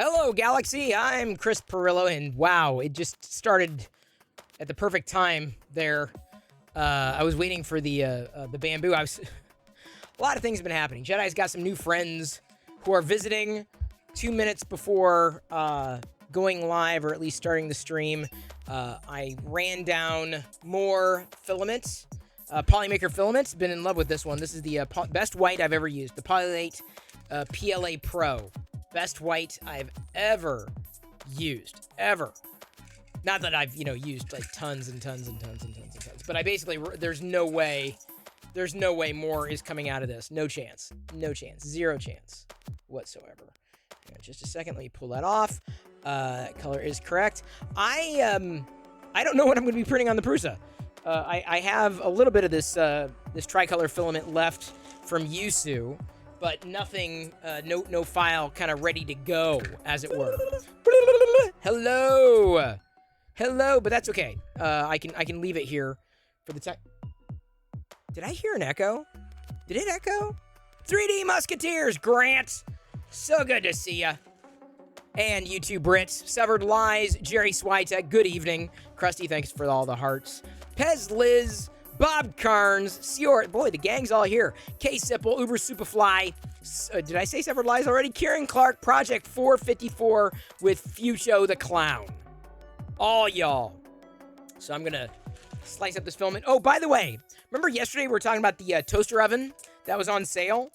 Hello, Galaxy. I'm Chris Perillo, and wow, it just started at the perfect time there. I was waiting for the bamboo. A lot of things have been happening. Jedi's got some new friends who are visiting 2 minutes before going live, or at least starting the stream. I ran down more filaments. Polymaker filaments. Been in love with this one. This is the best white I've ever used. The Polylate PLA Pro. Best white I've ever used. Ever. Not that I've, used like tons and tons and tons and tons and tons. But I basically, there's no way more is coming out of this. No chance. No chance. Zero chance whatsoever. Just a second. Let me pull that off. Color is correct. I don't know what I'm going to be printing on the Prusa. I have a little bit of this tricolor filament left from Yusu, but nothing, no file kind of ready to go, as it were. Hello, but that's okay. I can leave it here for the time. Did I hear an echo? Did it echo? 3D Musketeers, Grant. So good to see ya. And you two Brits. Severed Lies, Jerry Switek, good evening. Krusty, thanks for all the hearts. Pez Liz, Bob Carnes, Siort, boy, the gang's all here. K Sipple, Uber Superfly. Did I say Severed Lies already? Kieran Clark, Project 454 with Fucho the Clown. All y'all. So I'm gonna slice up this filament. Oh, by the way, remember yesterday we were talking about the toaster oven that was on sale?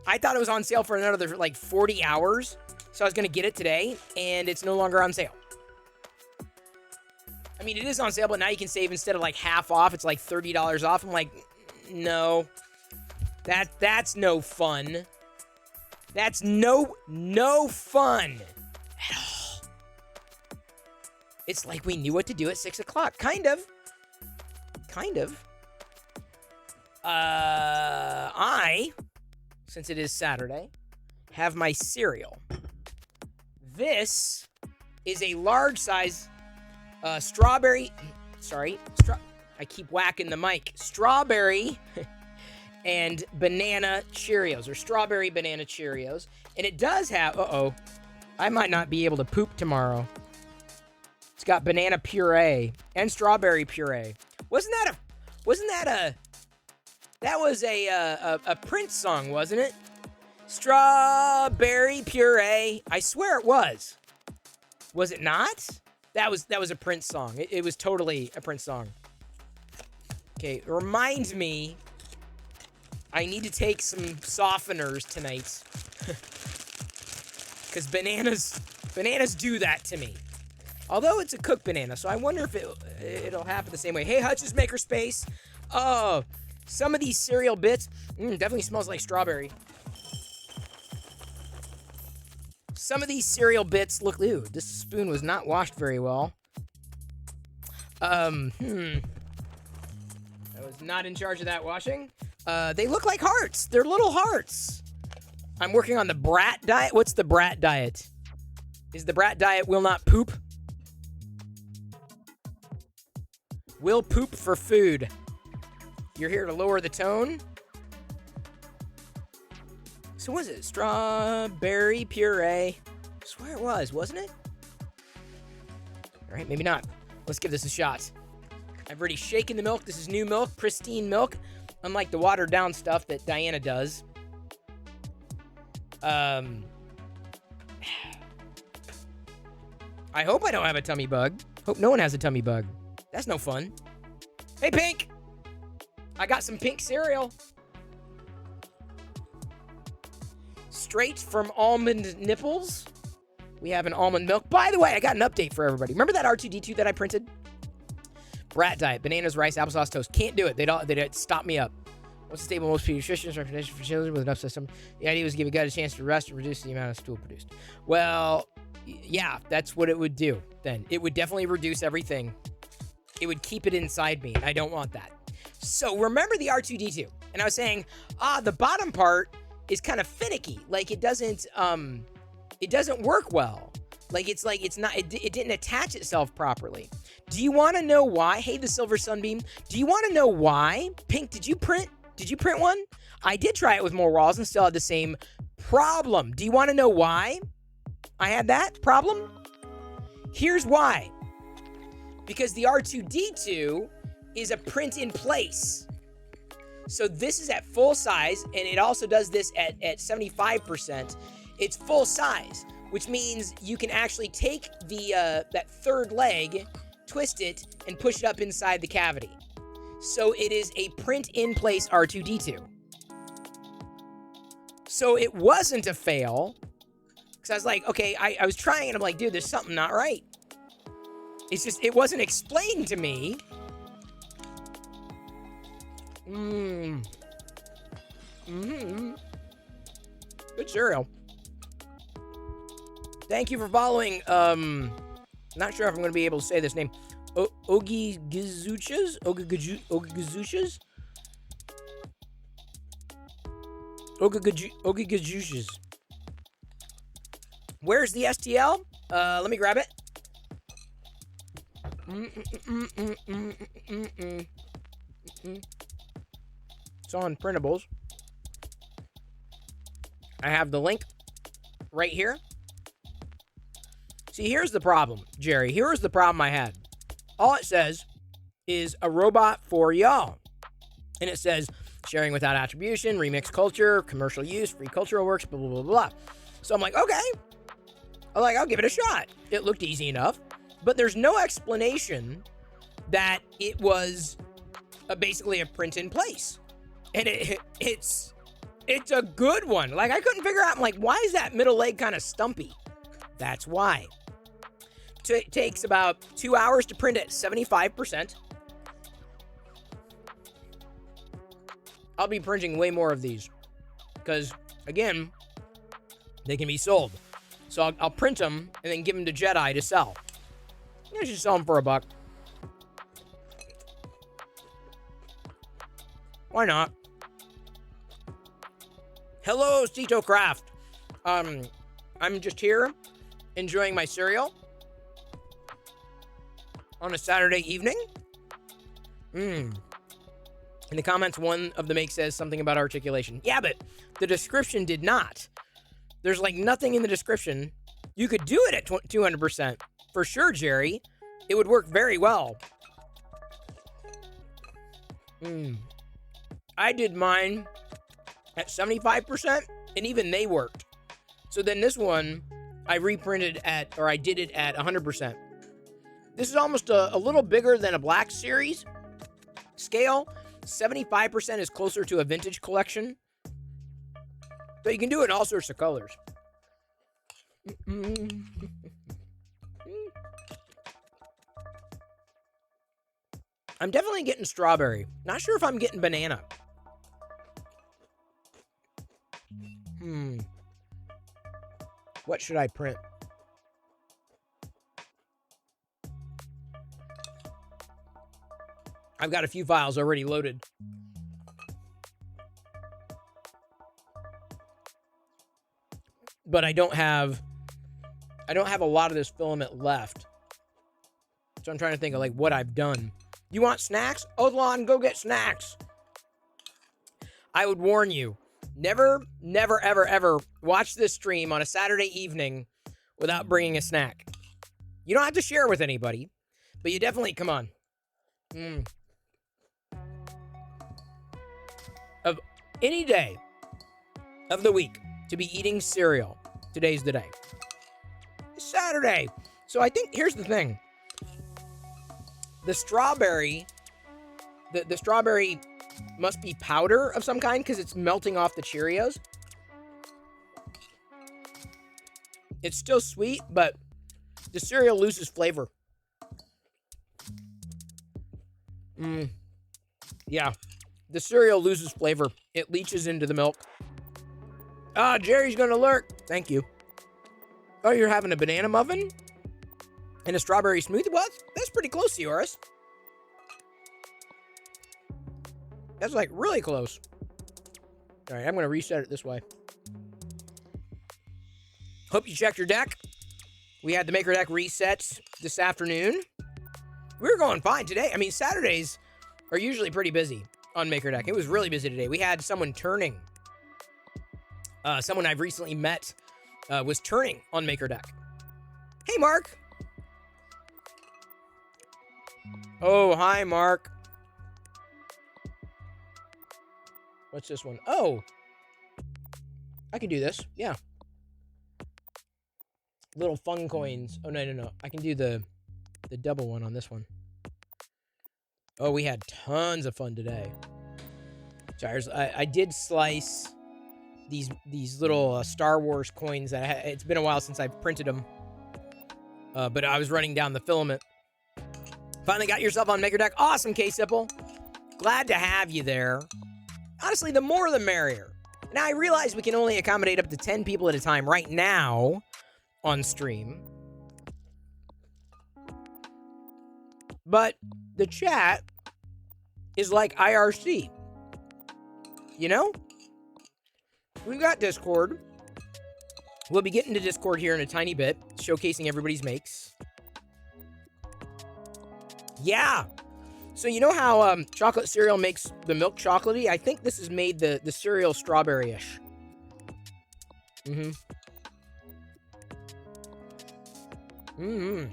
I thought it was on sale for another 40 hours. So I was going to get it today, and it's no longer on sale. I mean, it is on sale, but now you can save instead of half off. It's $30 off. I'm like, no. That's no fun. That's no fun at all. It's like we knew what to do at 6 o'clock. Kind of. Since it is Saturday, have my cereal. This is a large size strawberry. I keep whacking the mic. Strawberry and banana Cheerios, or strawberry banana Cheerios. And it does have, I might not be able to poop tomorrow. It's got banana puree and strawberry puree. That was a Prince song, wasn't it? Strawberry puree. I swear it was. Was it not? That was a Prince song. It was totally a Prince song. Okay, remind me. I need to take some softeners tonight. Because bananas do that to me. Although it's a cooked banana, so I wonder if it'll happen the same way. Hey, Hutch's Makerspace. Oh, some of these cereal bits definitely smells like strawberry. Some of these cereal bits look... Ew, this spoon was not washed very well. I was not in charge of that washing. They look like hearts. They're little hearts. I'm working on the Brat diet. What's the Brat diet? Is the Brat diet will not poop? Will poop for food. You're here to lower the tone? So was it strawberry puree? I swear it was, wasn't it? All right, maybe not. Let's give this a shot. I've already shaken the milk. This is new milk, pristine milk, unlike the watered down stuff that Diana does. I hope I don't have a tummy bug. Hope no one has a tummy bug. That's no fun. Hey, Pink! I got some pink cereal. Straight from almond nipples. We have an almond milk. By the way, I got an update for everybody. Remember that R2-D2 that I printed? Brat diet, bananas, rice, applesauce, toast. Can't do it. They'd stop me up. What's the stable most nutritious recommendation for children with enough system? The idea was to give a gut a chance to rest and reduce the amount of stool produced. Well, yeah, that's what it would do then. It would definitely reduce everything. It would keep it inside me. I don't want that. So remember the R2-D2. And I was saying, the bottom part is kind of finicky. It doesn't work well. It didn't attach itself properly. Do you want to know why? Hey, the Silver Sunbeam. Do you want to know why? Pink, did you print one? I did try it with more walls and still had the same problem. Do you want to know why? I had that problem? Here's why. Because the R2-D2 is a print in place. So this is at full size, and it also does this at 75%. It's full size, which means you can actually take the that third leg, twist it, and push it up inside the cavity. So it is a print in place R2-D2. So it wasn't a fail, because I was like, okay, I was trying, and I'm like, dude, there's something not right. It's just, it wasn't explained to me. Good cereal. Thank you for following, not sure if I'm going to be able to say this name. Ogigazuchas? Ogigazuchas? Ogigazuchas. Where's the STL? Let me grab it. It's on printables. I have the link right here. See, here's the problem, Jerry. Here's the problem I had. All it says is a robot for y'all. And it says sharing without attribution, remix culture, commercial use, free cultural works, blah, blah, blah, blah. So I'm like, okay. I'm like, I'll give it a shot. It looked easy enough. But there's no explanation that it was basically a print in place. And it's a good one. Like, I couldn't figure out, I'm like, why is that middle leg kind of stumpy? That's why. It takes about 2 hours to print at 75%. I'll be printing way more of these because, again, they can be sold. So I'll print them and then give them to Jedi to sell. I should sell them for $1. Why not? Hello, Cito Craft. I'm just here enjoying my cereal on a Saturday evening. In the comments, one of the make says something about articulation. Yeah, but the description did not. There's like nothing in the description. You could do it at 200%. For sure, Jerry. It would work very well. I did mine at 75%, and even they worked. So then this one, I reprinted at, or I did it at 100%. This is almost a little bigger than a Black Series scale. 75% is closer to a vintage collection. So you can do it in all sorts of colors. I'm definitely getting strawberry. Not sure if I'm getting banana. What should I print? I've got a few files already loaded. But I don't have a lot of this filament left. So I'm trying to think of like what I've done. You want snacks? Odlon, go get snacks. I would warn you, never, ever, ever watch this stream on a Saturday evening without bringing a snack. You don't have to share with anybody, but you definitely, come on. Of any day of the week to be eating cereal, today's the day. It's Saturday. So I think, here's the thing. The strawberry, the strawberry must be powder of some kind because it's melting off the Cheerios. It's still sweet, but the cereal loses flavor. Yeah, the cereal loses flavor. It leaches into the milk. Ah, Jerry's gonna lurk. Thank you. Oh, you're having a banana muffin? And a strawberry smoothie? Well, that's pretty close to yours. That's like really close. All right, I'm going to reset it this way. Hope you checked your deck. We had the Maker Deck resets this afternoon. We were going fine today. I mean, Saturdays are usually pretty busy on Maker Deck. It was really busy today. We had someone turning. Someone I've recently met was turning on MakerDeck. Hey, Mark. Oh, hi, Mark. What's this one? Oh, I can do this. Yeah. Little fun coins. Oh, no. I can do the double one on this one. Oh, we had tons of fun today. Sorry, I did slice these little Star Wars coins that it's been a while since I've printed them. But I was running down the filament. Finally got yourself on MakerDeck. Awesome, K-Sipple. Glad to have you there. Honestly, the more the merrier. Now, I realize we can only accommodate up to 10 people at a time right now on stream. But the chat is like IRC. You know? We've got Discord. We'll be getting to Discord here in a tiny bit, showcasing everybody's makes. Yeah. So you know how chocolate cereal makes the milk chocolatey? I think this has made the cereal strawberry-ish. Mm-hmm. Mm-hmm.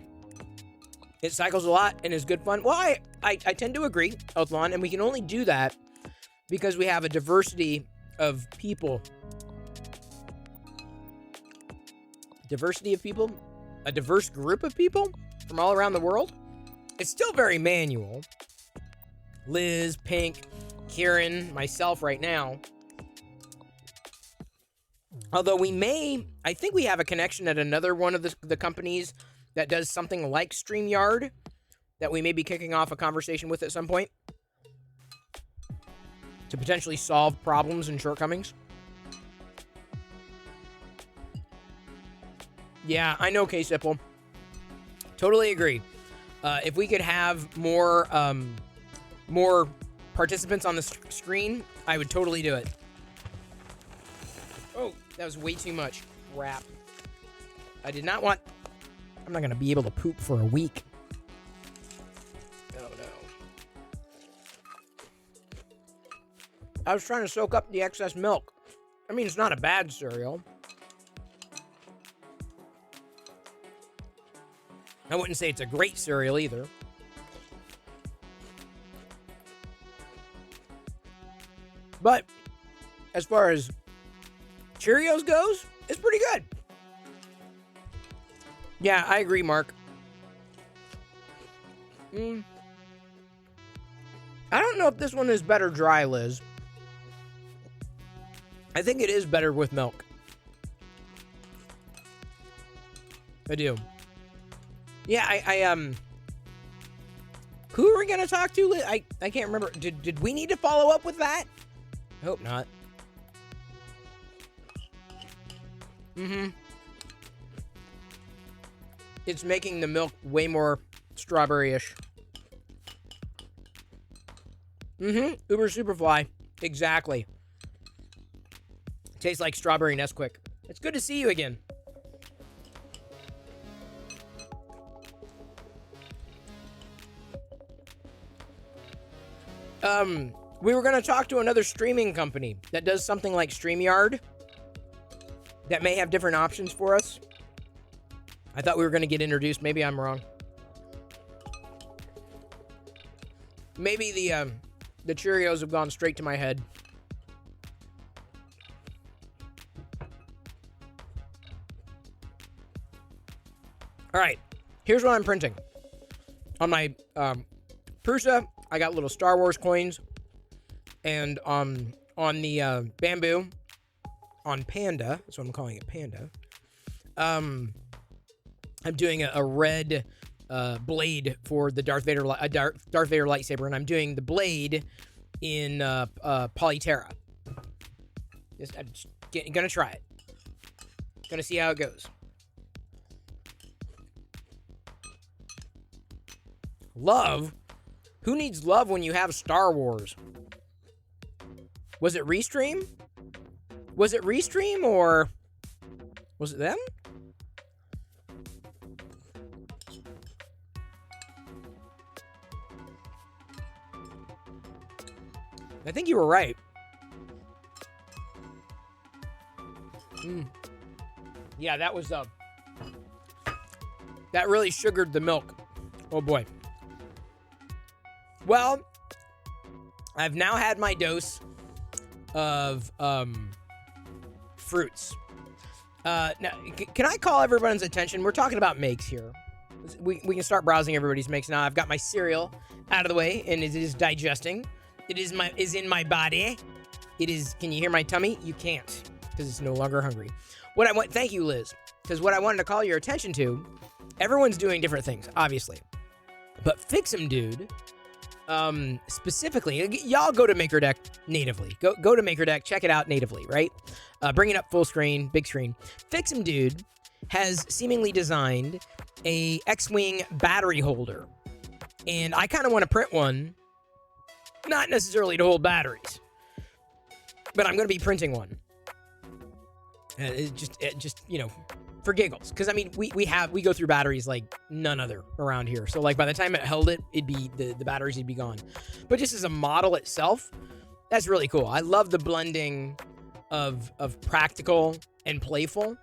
It cycles a lot and is good fun. Well, I tend to agree, Outlawn, and we can only do that because we have a diversity of people. Diversity of people? A diverse group of people from all around the world? It's still very manual. Liz, Pink, Kieran, myself right now. Although I think we have a connection at another one of the companies that does something like StreamYard that we may be kicking off a conversation with at some point to potentially solve problems and shortcomings. Yeah, I know, K-Sipple. Totally agree. If we could have more participants on the screen, I would totally do it. Oh, that was way too much crap. I did not want... I'm not going to be able to poop for a week. Oh, no. I was trying to soak up the excess milk. I mean, it's not a bad cereal. I wouldn't say it's a great cereal either. But as far as Cheerios goes, it's pretty good. Yeah, I agree, Mark. I don't know if this one is better dry, Liz. I think it is better with milk. I do. Yeah, who are we going to talk to? I can't remember. Did we need to follow up with that? I hope not. Mm-hmm. It's making the milk way more strawberry-ish. Mm-hmm. Uber Superfly. Exactly. Tastes like strawberry Nesquik. It's good to see you again. We were going to talk to another streaming company that does something like StreamYard that may have different options for us. I thought we were going to get introduced. Maybe I'm wrong. Maybe the Cheerios have gone straight to my head. All right. Here's what I'm printing. On my Prusa, I got little Star Wars coins. And on the Bamboo, on Panda, that's what I'm calling it, Panda, I'm doing a red blade for the Darth Vader lightsaber, and I'm doing the blade in Polyterra. I'm just gonna try it. Gonna see how it goes. Love? Who needs love when you have Star Wars? Was it Restream? Was it Restream or was it them? I think you were right. Yeah, that was that really sugared the milk. Oh boy. Well, I've now had my dose of fruits. Now, can I call everyone's attention? We're talking about makes here. We can start browsing everybody's makes now. I've got my cereal out of the way, and it is digesting. It is in my body. It is. Can you hear my tummy? You can't, because it's no longer hungry. Thank you, Liz. Because what I wanted to call your attention to, everyone's doing different things, obviously, but Fix'em Dude, specifically, y'all go to MakerDeck natively. Go to MakerDeck, check it out natively, right? Bring it up full screen, big screen. Fix'em Dude has seemingly designed a X-Wing battery holder, and I kind of want to print one, not necessarily to hold batteries, but I'm going to be printing one. It just for giggles, because I mean we go through batteries like none other around here. So like by the time it held it, it'd be the batteries would be gone. But just as a model itself, that's really cool. I love the blending of practical and playful.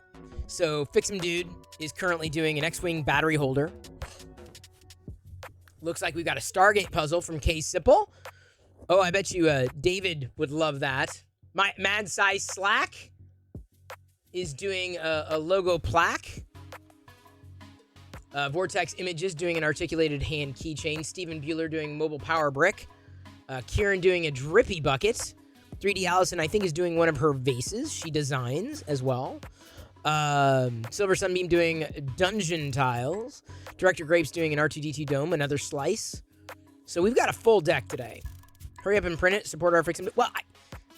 So Fix'em Dude is currently doing an X-Wing battery holder. Looks like we've got a Stargate puzzle from K Sipple. Oh, I bet you David would love that. My Mad Size Slack is doing a logo plaque. Vortex Images doing an articulated hand keychain. Stephen Bueller doing mobile power brick. Kieran doing a drippy bucket. 3D Allison, I think, is doing one of her vases she designs as well. Silver Sunbeam doing dungeon tiles. Director Grapes doing an R2D2 dome, another slice. So we've got a full deck today. Hurry up and print it. Support our Fix'em. Well,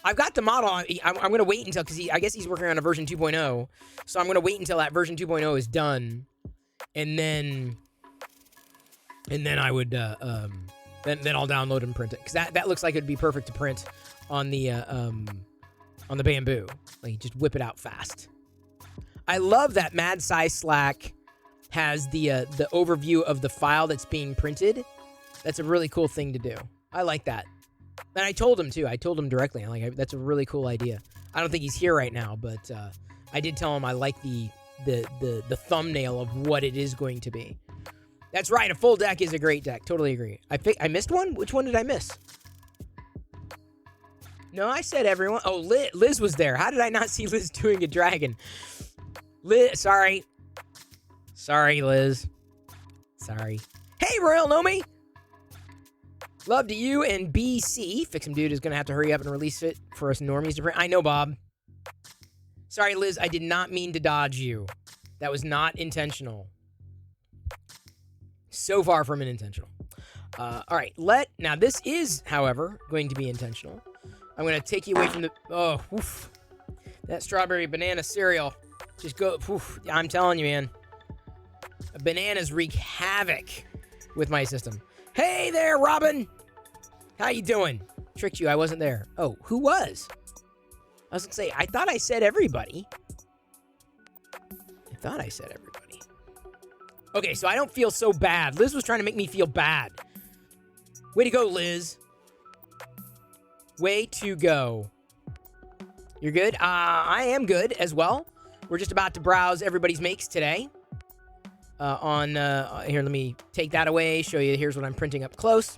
I've got the model. I'm going to wait until, because I guess he's working on a version 2.0. So I'm going to wait until that version 2.0 is done. And then I would, then I'll download and print it. Because that looks like it'd be perfect to print on the Bamboo. Like, just whip it out fast. I love that Mad Size Slack has the overview of the file that's being printed. That's a really cool thing to do. I like that. And I told him, too. I told him directly. I'm like, that's a really cool idea. I don't think he's here right now, but I did tell him I like the thumbnail of what it is going to be. That's right. A full deck is a great deck. Totally agree. I missed one? Which one did I miss? No, I said everyone. Oh, Liz was there. How did I not see Liz doing a dragon? Liz, sorry. Sorry, Liz. Sorry. Hey, Royal Nomi. Love to you and BC. Fix'em Dude is going to have to hurry up and release it for us normies to print. I know, Bob. Sorry, Liz. I did not mean to dodge you. That was not intentional. So far from unintentional. All right. Now, this is, however, going to be intentional. I'm going to take you away from the... Oh, oof. That strawberry banana cereal. Just go... Oof. I'm telling you, man. Bananas wreak havoc with my system. Hey there, Robin. How you doing? Tricked you. I wasn't there. Oh, who was? I was going to say, I thought I said everybody. Okay, so I don't feel so bad. Liz was trying to make me feel bad. Way to go, Liz. Way to go. You're good? I am good as well. We're just about to browse everybody's makes today. Here, let me take that away, show you. Here's what I'm printing up close.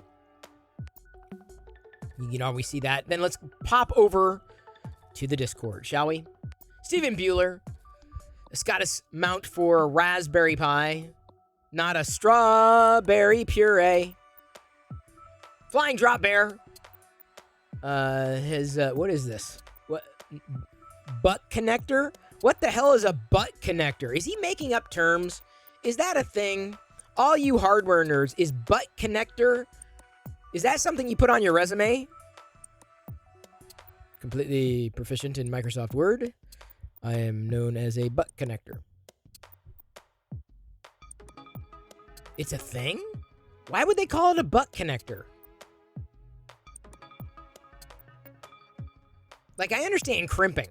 You can always see that. Then let's pop over to the Discord, shall we? Stephen Bueller. A Scottish mount for Raspberry Pi. Not a strawberry puree. Flying Drop Bear. What is this? What? Butt connector? What the hell is a butt connector? Is he making up terms? Is that a thing? All you hardware nerds, is butt connector? Is that something you put on your resume? Completely proficient in Microsoft Word. I am known as a butt connector. It's a thing? Why would they call it a butt connector? Like, I understand crimping.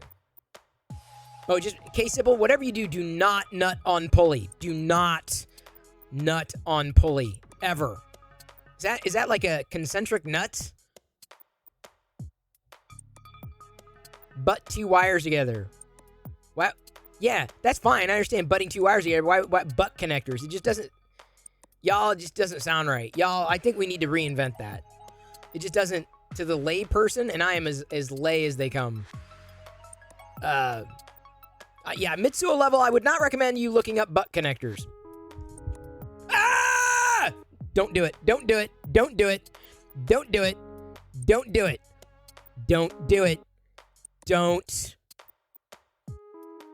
Oh, just, K-Sybil, whatever you do, do not nut on pulley. Do not nut on pulley. Ever. Is that like a concentric nut? Butt two wires together. What? Yeah, that's fine. I understand butting two wires together. Why butt connectors? It just doesn't. Y'all, it just doesn't sound right. Y'all, I think we need to reinvent that. It just doesn't, to the lay person, and I am as lay as they come. Yeah, Mitsuo level, I would not recommend you looking up butt connectors. Ah! Don't do it. Don't do it. Don't do it. Don't do it. Don't do it. Don't do it. Don't.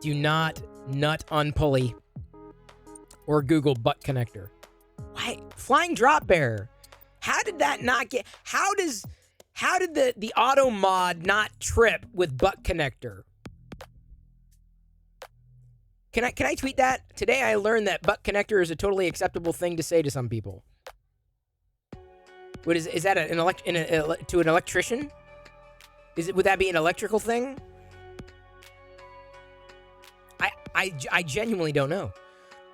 Do not nut on pulley or Google butt connector. Why? Flying drop bear. How did that not get... How did the auto mod not trip with butt connector? Can I tweet that? Today I learned that butt connector is a totally acceptable thing to say to some people. What is that to an electrician? Would that be an electrical thing? I genuinely don't know.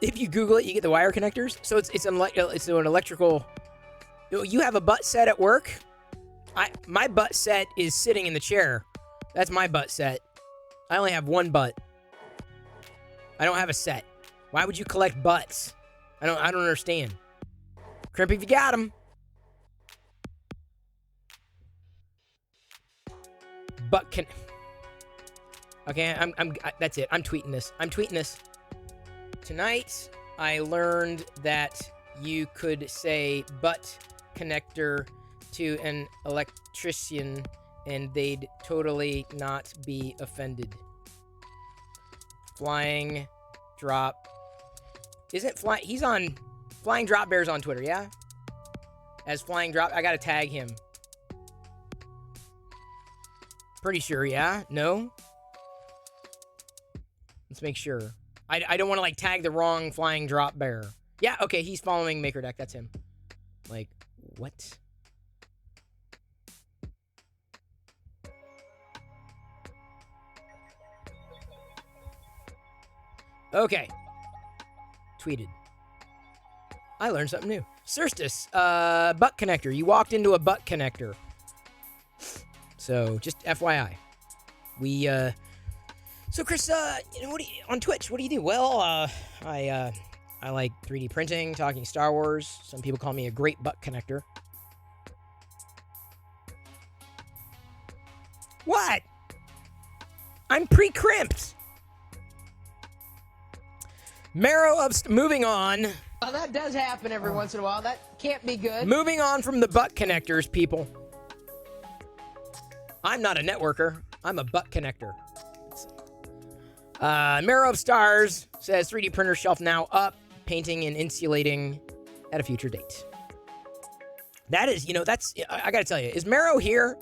If you Google it, you get the wire connectors. So it's an electrical. You have a butt set at work. My butt set is sitting in the chair. That's my butt set. I only have one butt. I don't have a set. Why would you collect butts? I don't understand. Crimp if you got them. Butt can. Okay, that's it. I'm tweeting this. Tonight, I learned that you could say butt connector to an electrician and they'd totally not be offended. Flying drop. He's on Flying Drop Bears on Twitter, yeah? As Flying Drop, I gotta tag him. Pretty sure, yeah? No? Let's make sure. I don't want to, tag the wrong Flying Drop Bear. Yeah, okay, he's following Maker Deck. That's him. What? Okay. Tweeted. I learned something new. Cirstus, butt connector. You walked into a butt connector. So, just FYI. So Chris, on Twitch, what do you do? Well, I like 3D printing, talking Star Wars. Some people call me a great butt connector. What? I'm pre-crimped. Moving on. Well, that does happen every once in a while. That can't be good. Moving on from the butt connectors, people. I'm not a networker. I'm a butt connector. Marrow of Stars says 3D printer shelf now up, painting and insulating at a future date. That is, I gotta tell you, is Marrow here?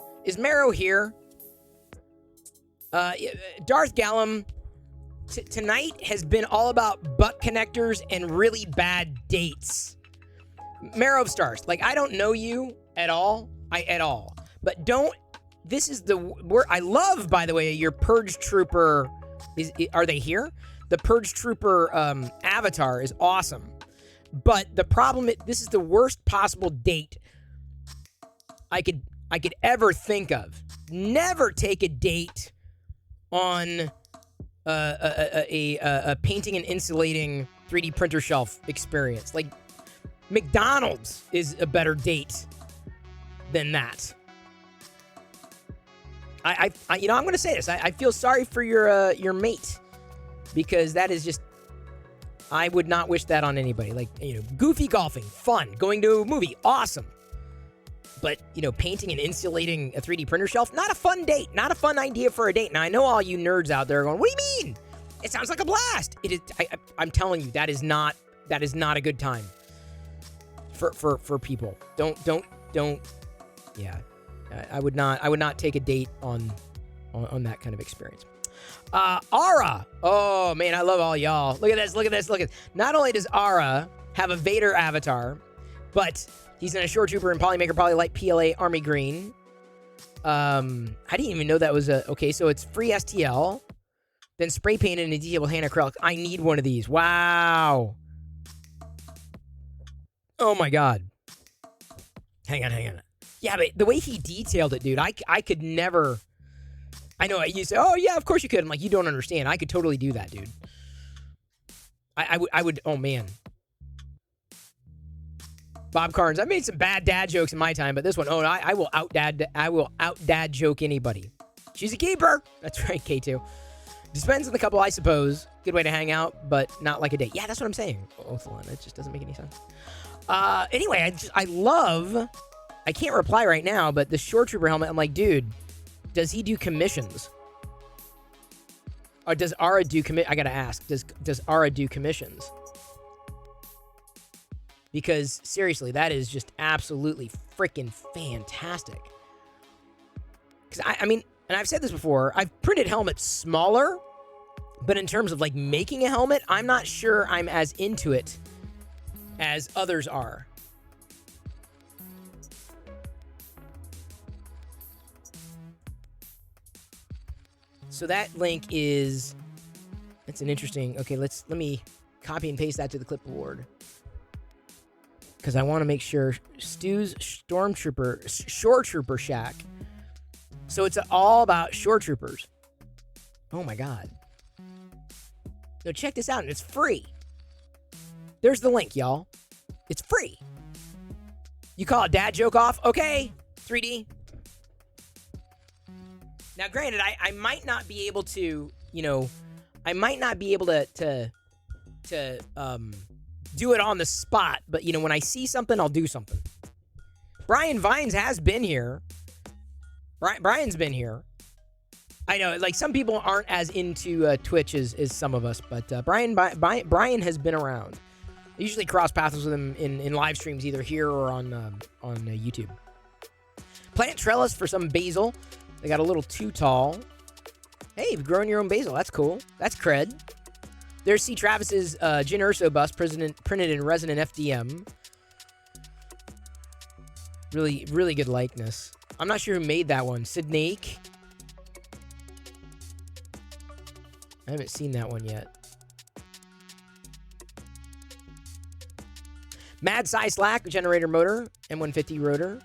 Darth Gallum, tonight has been all about butt connectors and really bad dates. Marrow of Stars, I don't know you at all, but this is I love, by the way, your Purge Trooper. Are they here? The Purge Trooper avatar is awesome. But the problem is, this is the worst possible date I could ever think of. Never take a date on a painting and insulating 3D printer shelf experience. McDonald's is a better date than that. I'm going to say this. I feel sorry for your mate, because that is just, I would not wish that on anybody. Goofy golfing, fun. Going to a movie, awesome. But, painting and insulating a 3D printer shelf, not a fun date, not a fun idea for a date. Now, I know all you nerds out there are going, what do you mean? It sounds like a blast. It is. I'm telling you, that is not a good time for people. Don't. Yeah. I would not take a date on that kind of experience. Ara. Oh, man, I love all y'all. Look at this. Not only does Ara have a Vader avatar, but he's in a Shore Trooper and Polymaker Polylight PLA Army Green. I didn't even know that was okay, so it's free STL, then spray painted in a detailable hand acrylic. I need one of these. Wow. Oh, my God. Hang on. Yeah, but the way he detailed it, dude, I could never I know you say, oh yeah, of course you could. I'm like, you don't understand. I could totally do that, dude. I would, oh man. Bob Carnes, I made some bad dad jokes in my time, but this one, oh, I will out dad joke anybody. She's a keeper. That's right, K2. Depends on the couple, I suppose. Good way to hang out, but not like a date. Yeah, that's what I'm saying. Othelon, it just doesn't make any sense. Anyway, I love, I can't reply right now, but the Shore Trooper helmet, I'm like, dude, does he do commissions? Or does Ara do I gotta ask, does Ara do commissions? Because seriously, that is just absolutely freaking fantastic. Because I mean, and I've said this before, I've printed helmets smaller, but in terms of like making a helmet, I'm not sure I'm as into it as others are. So that link is, that's an interesting, okay, let me copy and paste that to the clipboard. Because I want to make sure Stu's Shore Trooper Shack. So it's all about Shore Troopers. Oh my God. So check this out, and it's free. There's the link, y'all. It's free. You call a dad joke off? Okay, 3D. Now, granted, I might not be able to, you know, I might not be able to do it on the spot, but, you know, when I see something, I'll do something. Brian Vines has been here. Brian's been here. I know, like, some people aren't as into Twitch as some of us, but Brian has been around. I usually cross paths with him in live streams, either here or on YouTube. Plant trellis for some basil. They got a little too tall. Hey, you've grown your own basil. That's cool. That's cred. There's C. Travis's Jyn Erso bust, printed in resin and FDM. Really, really good likeness. I'm not sure who made that one. Sid Nake. I haven't seen that one yet. Mad Sci Slack generator motor, M150 rotor.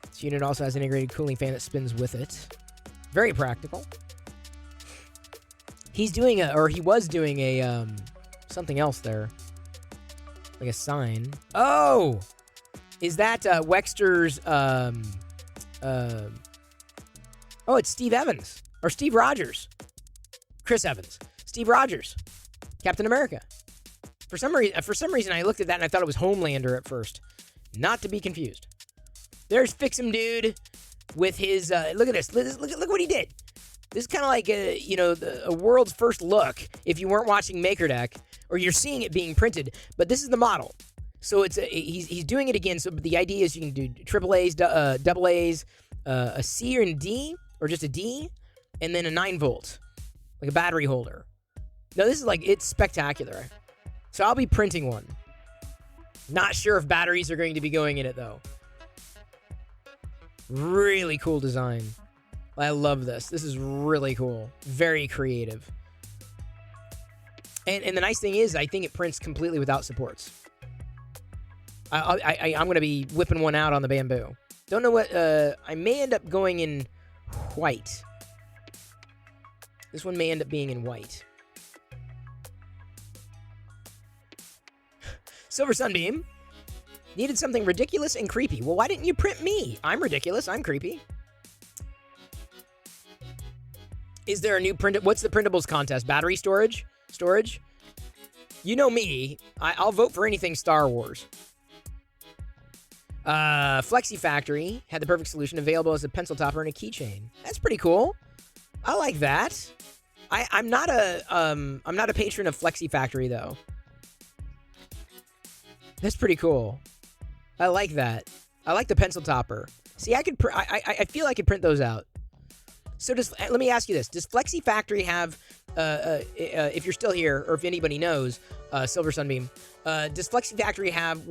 This unit also has an integrated cooling fan that spins with it. Very practical. He's doing he was doing a, something else there. Like a sign. Oh! Is that, Wexter's, oh, it's Steve Evans. Or Steve Rogers. Chris Evans. Steve Rogers. Captain America. For some reason, I looked at that and I thought it was Homelander at first. Not to be confused. There's Fix'em Dude with his, look at this. Look what he did. This is kind of like a world's first look if you weren't watching MakerDeck, or you're seeing it being printed. But this is the model. So it's he's doing it again. So the idea is you can do triple A's, double A's, a C or a D, or just a D, and then a 9-volt, like a battery holder. No, this is it's spectacular. So I'll be printing one. Not sure if batteries are going to be going in it though. Really cool design. I love this. This is really cool. Very creative. And the nice thing is, I think it prints completely without supports. I'm going to be whipping one out on the bamboo. Don't know what... I may end up going in white. This one may end up being in white. Silver Sunbeam. Needed something ridiculous and creepy. Well, why didn't you print me? I'm ridiculous. I'm creepy. Is there a new print? What's the printables contest? Battery storage? Storage? You know me. I'll vote for anything Star Wars. Flexi Factory had the perfect solution, available as a pencil topper and a keychain. That's pretty cool. I like that. I'm not a patron of Flexi Factory though. That's pretty cool. I like that. I like the pencil topper. See, I could. I feel I could print those out. So let me ask you this: does Flexi Factory have? If you're still here, or if anybody knows, Silver Sunbeam, does Flexi Factory have?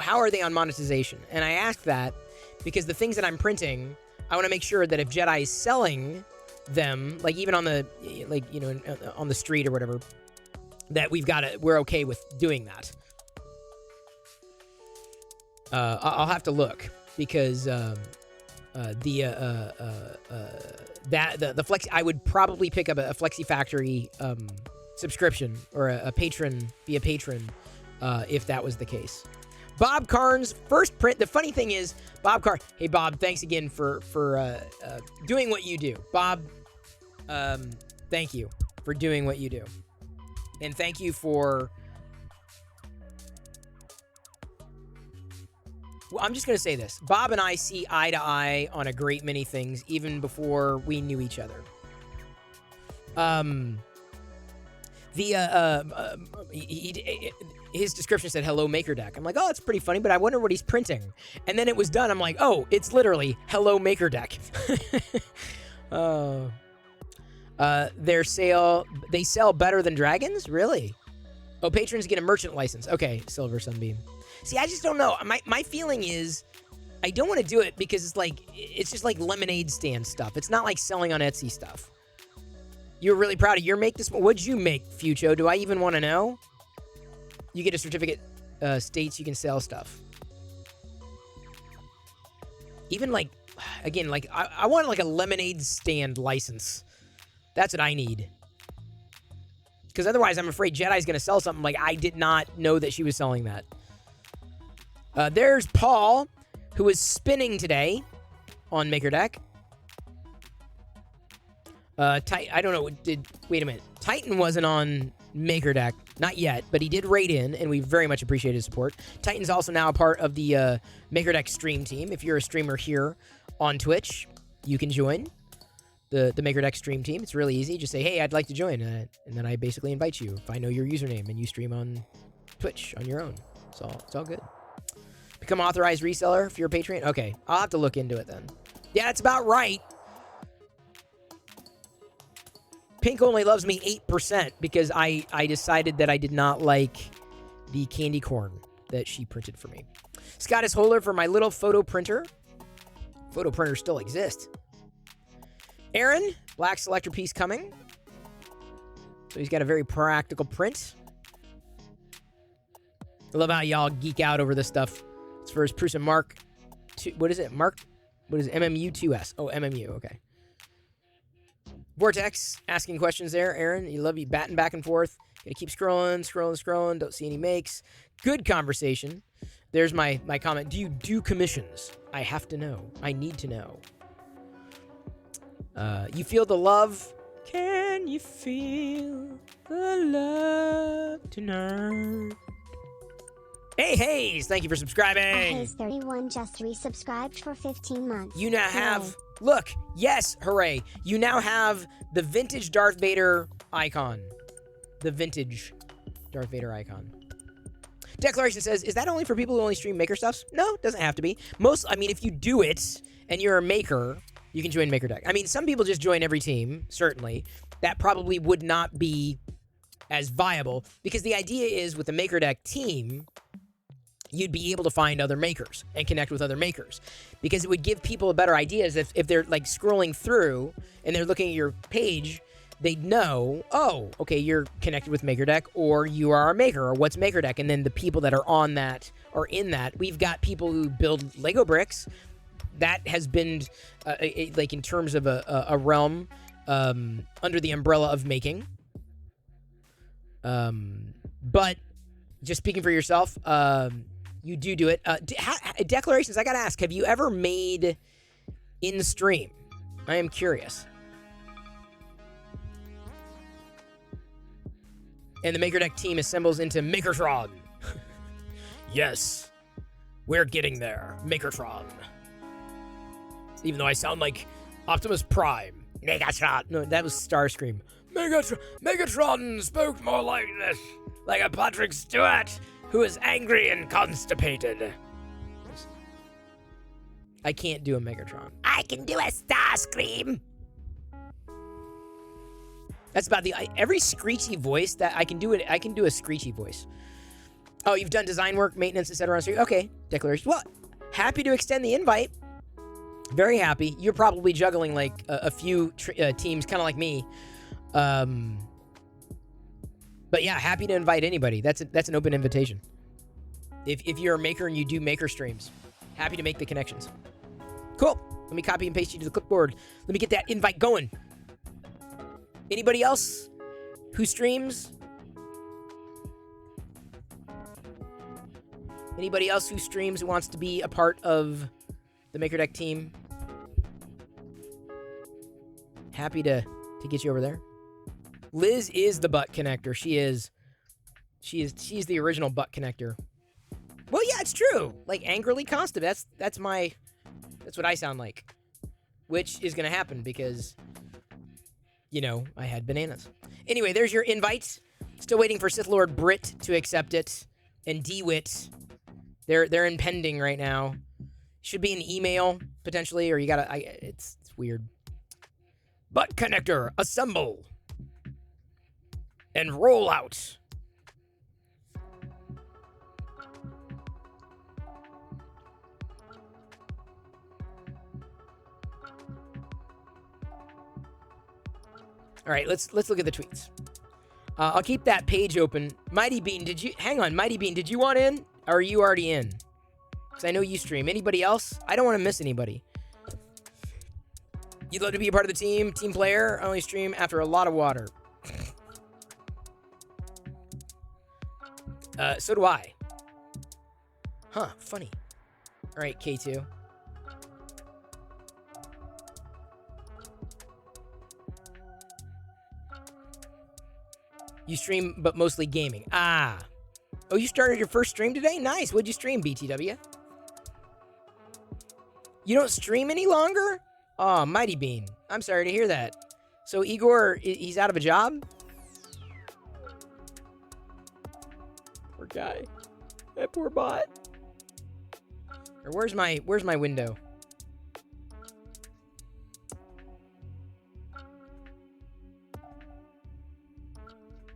How are they on monetization? And I ask that because the things that I'm printing, I want to make sure that if Jedi is selling them, like even on the on the street or whatever, that we're okay with doing that. I'll have to look because the Flex. I would probably pick up a Flexi Factory subscription or a patron, be a patron, if that was the case. Bob Carnes, first print. The funny thing is, Bob Carnes. Hey, Bob, thanks again for doing what you do. Bob, thank you for doing what you do. And thank you for... Well, I'm just going to say this. Bob and I see eye to eye on a great many things, even before we knew each other. His description said, hello, MakerDeck. I'm like, oh, it's pretty funny, but I wonder what he's printing. And then it was done. I'm like, oh, it's literally hello, MakerDeck. They sell better than dragons? Really? Oh, patrons get a merchant license. Okay, Silver Sunbeam. See, I just don't know. My feeling is I don't want to do it because it's just like lemonade stand stuff. It's not like selling on Etsy stuff. You're really proud of your make this. What'd you make, Fucho? Do I even want to know? You get a certificate states you can sell stuff. Even like, again, like I want like a lemonade stand license. That's what I need. Because otherwise I'm afraid Jedi's going to sell something like I did not know that she was selling that. There's Paul, who is spinning today on MakerDeck. I don't know. Wait a minute. Titan wasn't on MakerDeck. Not yet, but he did raid in, and we very much appreciate his support. Titan's also now a part of the MakerDeck stream team. If you're a streamer here on Twitch, you can join the MakerDeck stream team. It's really easy. Just say, hey, I'd like to join, and then I basically invite you if I know your username and you stream on Twitch on your own. So it's all good. Become authorized reseller if you're a Patreon. Okay, I'll have to look into it then. Yeah, that's about right. Pink only loves me 8% because I decided that I did not like the candy corn that she printed for me. Scottish Holder for my little photo printer. Photo printers still exist. Aaron, black selector piece coming. So he's got a very practical print. I love how y'all geek out over this stuff. It's for his Prusa Mark 2. What is it? Mark? What is it? MMU 2S. Oh, MMU. Okay. Vortex asking questions there, Aaron. You love you batting back and forth. Gotta keep scrolling. Don't see any makes. Good conversation. There's my comment. Do you do commissions? I have to know. I need to know. You feel the love? Can you feel the love tonight? Hey, Hayes, thank you for subscribing. Hayes31 just resubscribed for 15 months. You now have, look, yes, hooray. You now have the vintage Darth Vader icon. The vintage Darth Vader icon. Declaration says, is that only for people who only stream maker stuffs? No, it doesn't have to be. If you do it and you're a maker, you can join MakerDeck. I mean, some people just join every team, certainly. That probably would not be as viable because the idea is with the MakerDeck team, you'd be able to find other makers and connect with other makers because it would give people a better idea if they're like scrolling through and they're looking at your page, they'd know, oh, okay, you're connected with MakerDeck or you are a maker or what's MakerDeck. And then the people that are on that or in that, we've got people who build Lego bricks. That has been like in terms of a realm under the umbrella of making. But just speaking for yourself, you do it. Declarations, I gotta ask, have you ever made in stream? I am curious. And the MakerDeck team assembles into Makertron. Yes, we're getting there. Makertron. Even though I sound like Optimus Prime. Megatron. No, that was Starscream. Megatron spoke more like this. Like a Patrick Stewart who is angry and constipated. I can't do a Megatron. I can do a Starscream. That's about every screechy voice that I can do it. I can do a screechy voice. Oh, you've done design work, maintenance, etc. Okay, declaration. Well, happy to extend the invite. Very happy. You're probably juggling like a few teams, kind of like me. But yeah, happy to invite anybody. That's an open invitation. If you're a maker and you do maker streams, happy to make the connections. Cool. Let me copy and paste you to the clipboard. Let me get that invite going. Anybody else who streams? Anybody else who streams who wants to be a part of the MakerDeck team? Happy to get you over there. Liz is the butt connector. She's the original butt connector. Well, yeah, it's true. Like angrily constant. That's what I sound like. Which is gonna happen because, you know, I had bananas. Anyway, there's your invite. Still waiting for Sith Lord Brit to accept it. And DeWitt. They're impending right now. Should be an email, potentially, or you gotta it's weird. Butt connector, assemble. And roll out. All right, let's look at the tweets. I'll keep that page open. Mighty Bean, Mighty Bean, did you want in? Or are you already in? Because I know you stream. Anybody else? I don't want to miss anybody. You'd love to be a part of the team player. I only stream after a lot of water. So do I. Huh, funny. All right, K2. You stream, but mostly gaming. Ah. Oh, you started your first stream today? Nice. What'd you stream, BTW? You don't stream any longer? Oh, Mighty Bean. I'm sorry to hear that. So Igor, he's out of a job? Poor guy. That poor bot. Or where's my window?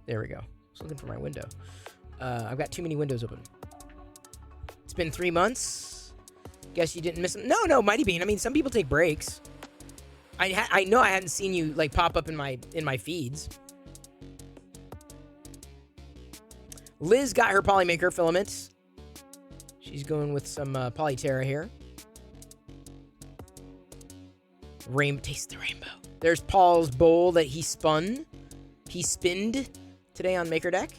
There we go. I was looking for my window. I've got too many windows open. It's been 3 months. Guess you didn't miss them. No, Mighty Bean. I mean, some people take breaks. I know I hadn't seen you like pop up in my feeds. Liz got her Polymaker filaments. She's going with some Polyterra here. Taste the rainbow. There's Paul's bowl that he spun. He spinned today on MakerDeck.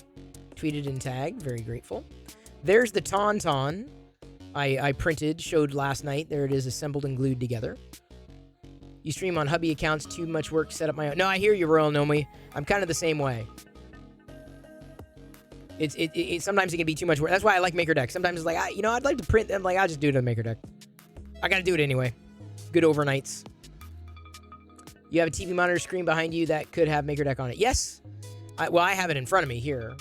Tweeted and tagged. Very grateful. There's the Tauntaun I printed, showed last night. There it is, assembled and glued together. You stream on hubby accounts. Too much work. Set up my own. No, I hear you, Royal Nomi. I'm kind of the same way. It's sometimes it can be too much work. That's why I like MakerDeck. Sometimes it's like, I'd like to print them. Like, I'll just do it on MakerDeck. I got to do it anyway. Good overnights. You have a TV monitor screen behind you that could have MakerDeck on it. Yes. I have it in front of me here.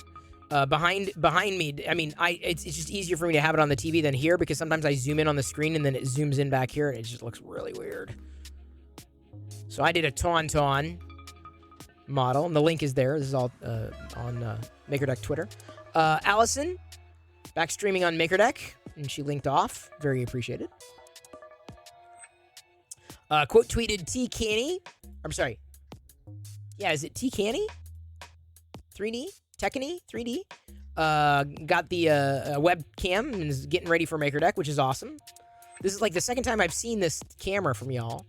Behind me, I mean, it's just easier for me to have it on the TV than here because sometimes I zoom in on the screen and then it zooms in back here and it just looks really weird. So I did a Tauntaun model, and the link is there. This is all on MakerDeck Twitter. Allison, back streaming on MakerDeck, and she linked off. Very appreciated. Quote tweeted T. Canny. I'm sorry. Yeah, is it T. Canny? 3D? Tekany 3D? Got the webcam and is getting ready for MakerDeck, which is awesome. This is like the second time I've seen this camera from y'all.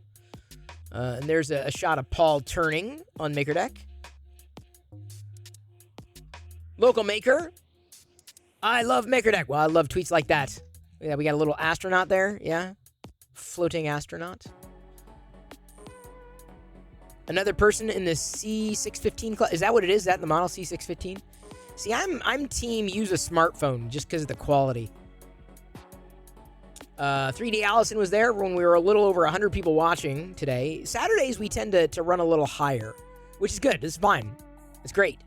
And there's a shot of Paul turning on MakerDeck. Local maker. I love MakerDeck. Well, I love tweets like that. Yeah, we got a little astronaut there. Yeah. Floating astronaut. Another person in the C615 class. Is that what it is? Is that the model C615? See, I'm team use a smartphone just because of the quality. 3D Allison was there when we were a little over 100 people watching today. Saturdays, we tend to run a little higher, which is good. It's fine. It's great.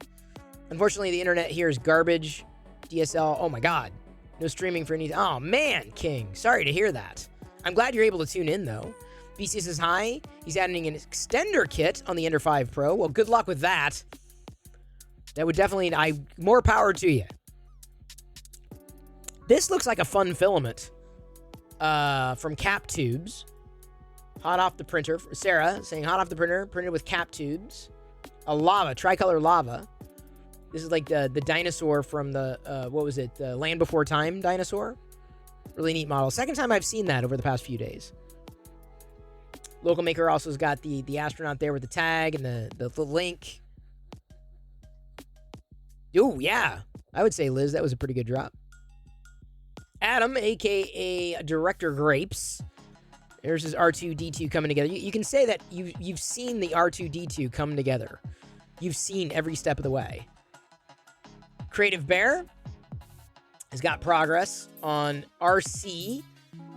Unfortunately, the internet here is garbage. DSL, oh my God. No streaming for any... Oh, man, King. Sorry to hear that. I'm glad you're able to tune in, though. BC says hi. He's adding an extender kit on the Ender 5 Pro. Well, good luck with that. That would definitely... more power to you. This looks like a fun filament. From Cap Tubes. Hot off the printer. Sarah saying hot off the printer. Printed with Cap Tubes. A lava. Tricolor lava. This is like the dinosaur from the... what was it? The Land Before Time dinosaur. Really neat model. Second time I've seen that over the past few days. Local Maker also has got the astronaut there with the tag and the link. Ooh, yeah. I would say, Liz, that was a pretty good drop. Adam, a.k.a. Director Grapes. There's his R2-D2 coming together. You can say that you've seen the R2-D2 come together. You've seen every step of the way. Creative Bear has got progress on RC.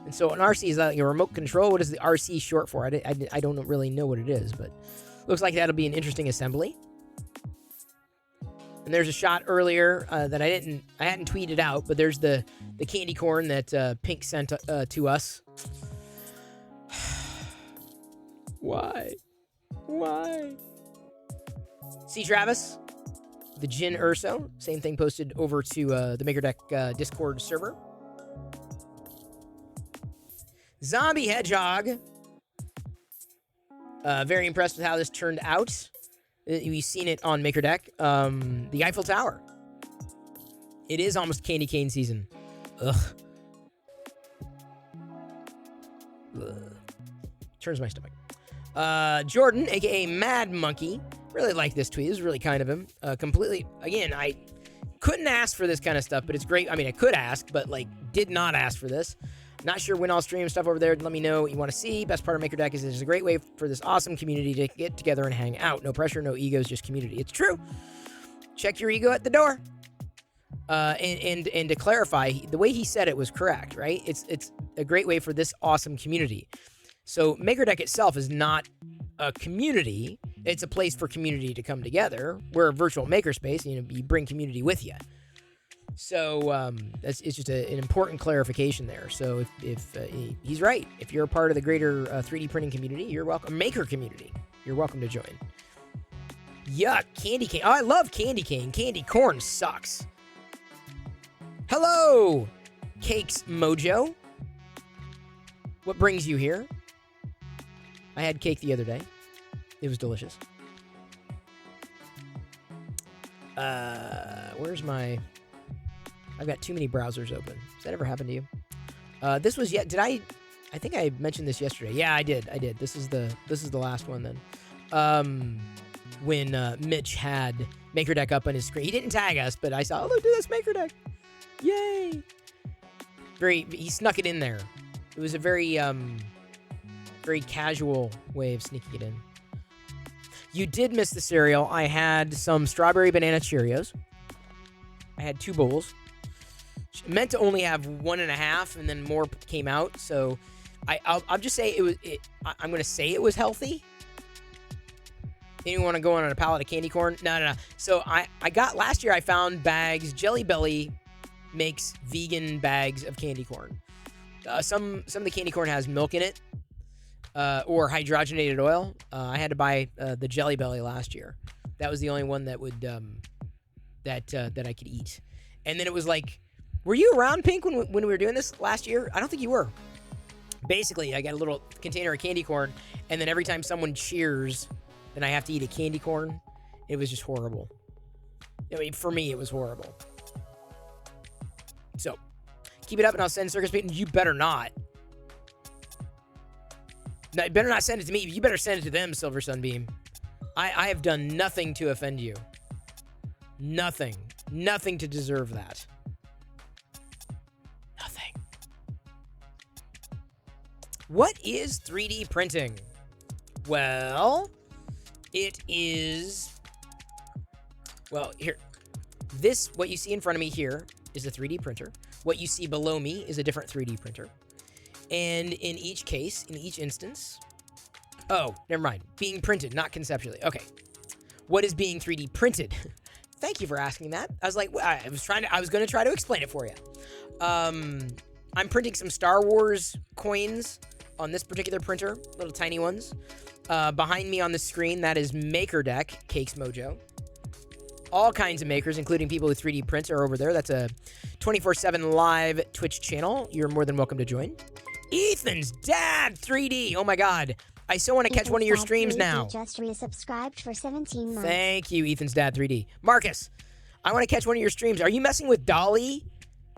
And so an RC is like a remote control. What is the RC short for? I don't really know what it is, but looks like that'll be an interesting assembly. And there's a shot earlier that I hadn't tweeted out, but there's the candy corn that Pink sent to us. Why? See Travis, the Jin Urso, same thing posted over to the MakerDeck Discord server. Zombie Hedgehog, very impressed with how this turned out. We've seen it on MakerDeck. The Eiffel Tower. It is almost candy cane season. Ugh. Turns my stomach. Jordan, a.k.a. Mad Monkey. Really like this tweet. This is really kind of him. Completely, again, I couldn't ask for this kind of stuff, but it's great. I mean, I could ask, but, did not ask for this. Not sure when I'll stream stuff over there. Let me know what you want to see. Best part of MakerDeck is it's a great way for this awesome community to get together and hang out. No pressure, no egos, just community. It's true. Check your ego at the door. And to clarify, the way he said it was correct, right? It's a great way for this awesome community. So MakerDeck itself is not a community. It's a place for community to come together. We're a virtual makerspace. You bring community with you. So it's just an important clarification there. So if he's right, if you're a part of the greater 3D printing community, you're welcome. Maker community, you're welcome to join. Yuck, candy cane. Oh, I love candy cane. Candy corn sucks. Hello, Cakes Mojo. What brings you here? I had cake the other day. It was delicious. Where's my... I've got too many browsers open. Has that ever happened to you? This was did I think I mentioned this yesterday. Yeah, I did. This is the last one then. When Mitch had MakerDeck up on his screen. He didn't tag us, but I saw, oh, look, do this MakerDeck. Yay. He snuck it in there. It was a very casual way of sneaking it in. You did miss the cereal. I had some strawberry banana Cheerios. I had 2 bowls. Meant to only have 1.5, and then more came out. So I'll just say I'm going to say it was healthy. Anyone want to go on a pallet of candy corn? No. So I got last year. I found bags. Jelly Belly makes vegan bags of candy corn. Some of the candy corn has milk in it, or hydrogenated oil. I had to buy the Jelly Belly last year. That was the only one that would that I could eat. And then it was like, were you around, Pink, when we were doing this last year? I don't think you were. Basically, I got a little container of candy corn, and then every time someone cheers, then I have to eat a candy corn. It was just horrible. I mean, for me, it was horrible. So, keep it up, and I'll send Circus Peyton. You better not. No, you better not send it to me. You better send it to them, Silver Sunbeam. I have done nothing to offend you. Nothing. Nothing to deserve that. Nothing. What is 3D printing? Well, it is... Well, here. What you see in front of me here is a 3D printer. What you see below me is a different 3D printer. And in each case, in each instance... Oh, never mind. Being printed, not conceptually. Okay. What is being 3D printed? Thank you for asking that. I was like, I was going to try to explain it for you. I'm printing some Star Wars coins on this particular printer, little tiny ones. Behind me on the screen, that is MakerDeck, Cakes Mojo. All kinds of makers, including people who 3D print, are over there. That's a 24/7 live Twitch channel. You're more than welcome to join. Ethan's Dad 3D. Oh my God. I so want to catch one of your streams now. Just resubscribed for 17 months. Thank you, Ethan's Dad 3D. Marcus, I want to catch one of your streams. Are you messing with DALL-E?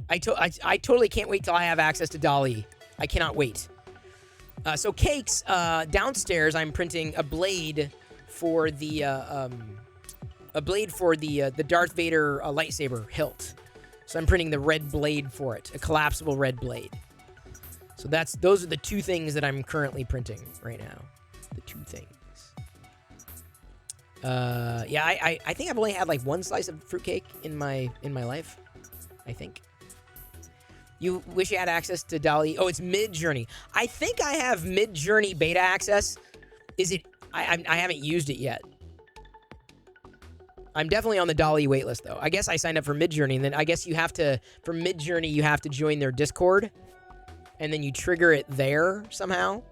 I totally can't wait till I have access to DALL-E. I cannot wait. So Cakes, downstairs, I'm printing a blade for the Darth Vader lightsaber hilt. So I'm printing the red blade for it, a collapsible red blade. So those are the two things that I'm currently printing right now. The two things. Yeah, I think I've only had like one slice of fruitcake in my life. I think. You wish you had access to DALL-E. Oh, it's Midjourney. I think I have Midjourney beta access. Is it? I haven't used it yet. I'm definitely on the DALL-E waitlist, though. I guess I signed up for Midjourney, and then I guess you have to, for Midjourney, you have to join their Discord, and then you trigger it there somehow.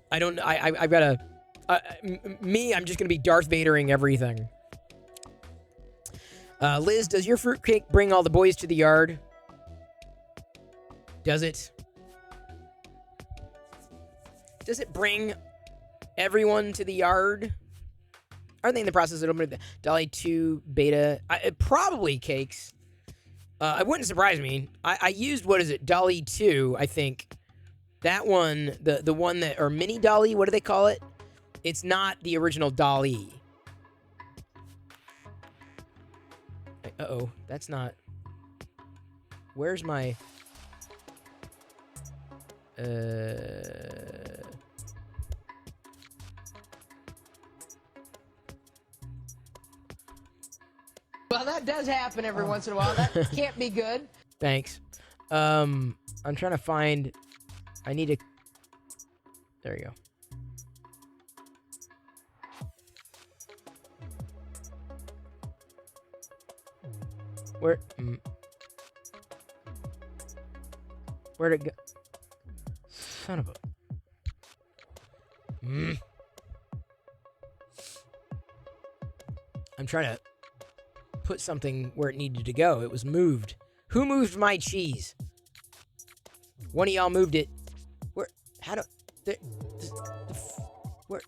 I don't. I've got to. I'm just gonna be Darth Vadering everything. Liz, does your fruitcake bring all the boys to the yard? Does it? Does it bring everyone to the yard? Are they in the process of opening the DALL-E 2 beta? Probably Cakes. It wouldn't surprise me. I used, what is it, DALL-E 2, I think. That one, the one that, or mini DALL-E, what do they call it? It's not the original DALL-E. Uh-oh, that's not... Where's my... Well, that does happen every once in a while. That can't be good. Thanks. I'm trying to find... I need to... There you go. Where'd it go? Son of a... I'm trying to put something where it needed to go. It was moved. Who moved my cheese? One of y'all moved it. Where? How do... Where?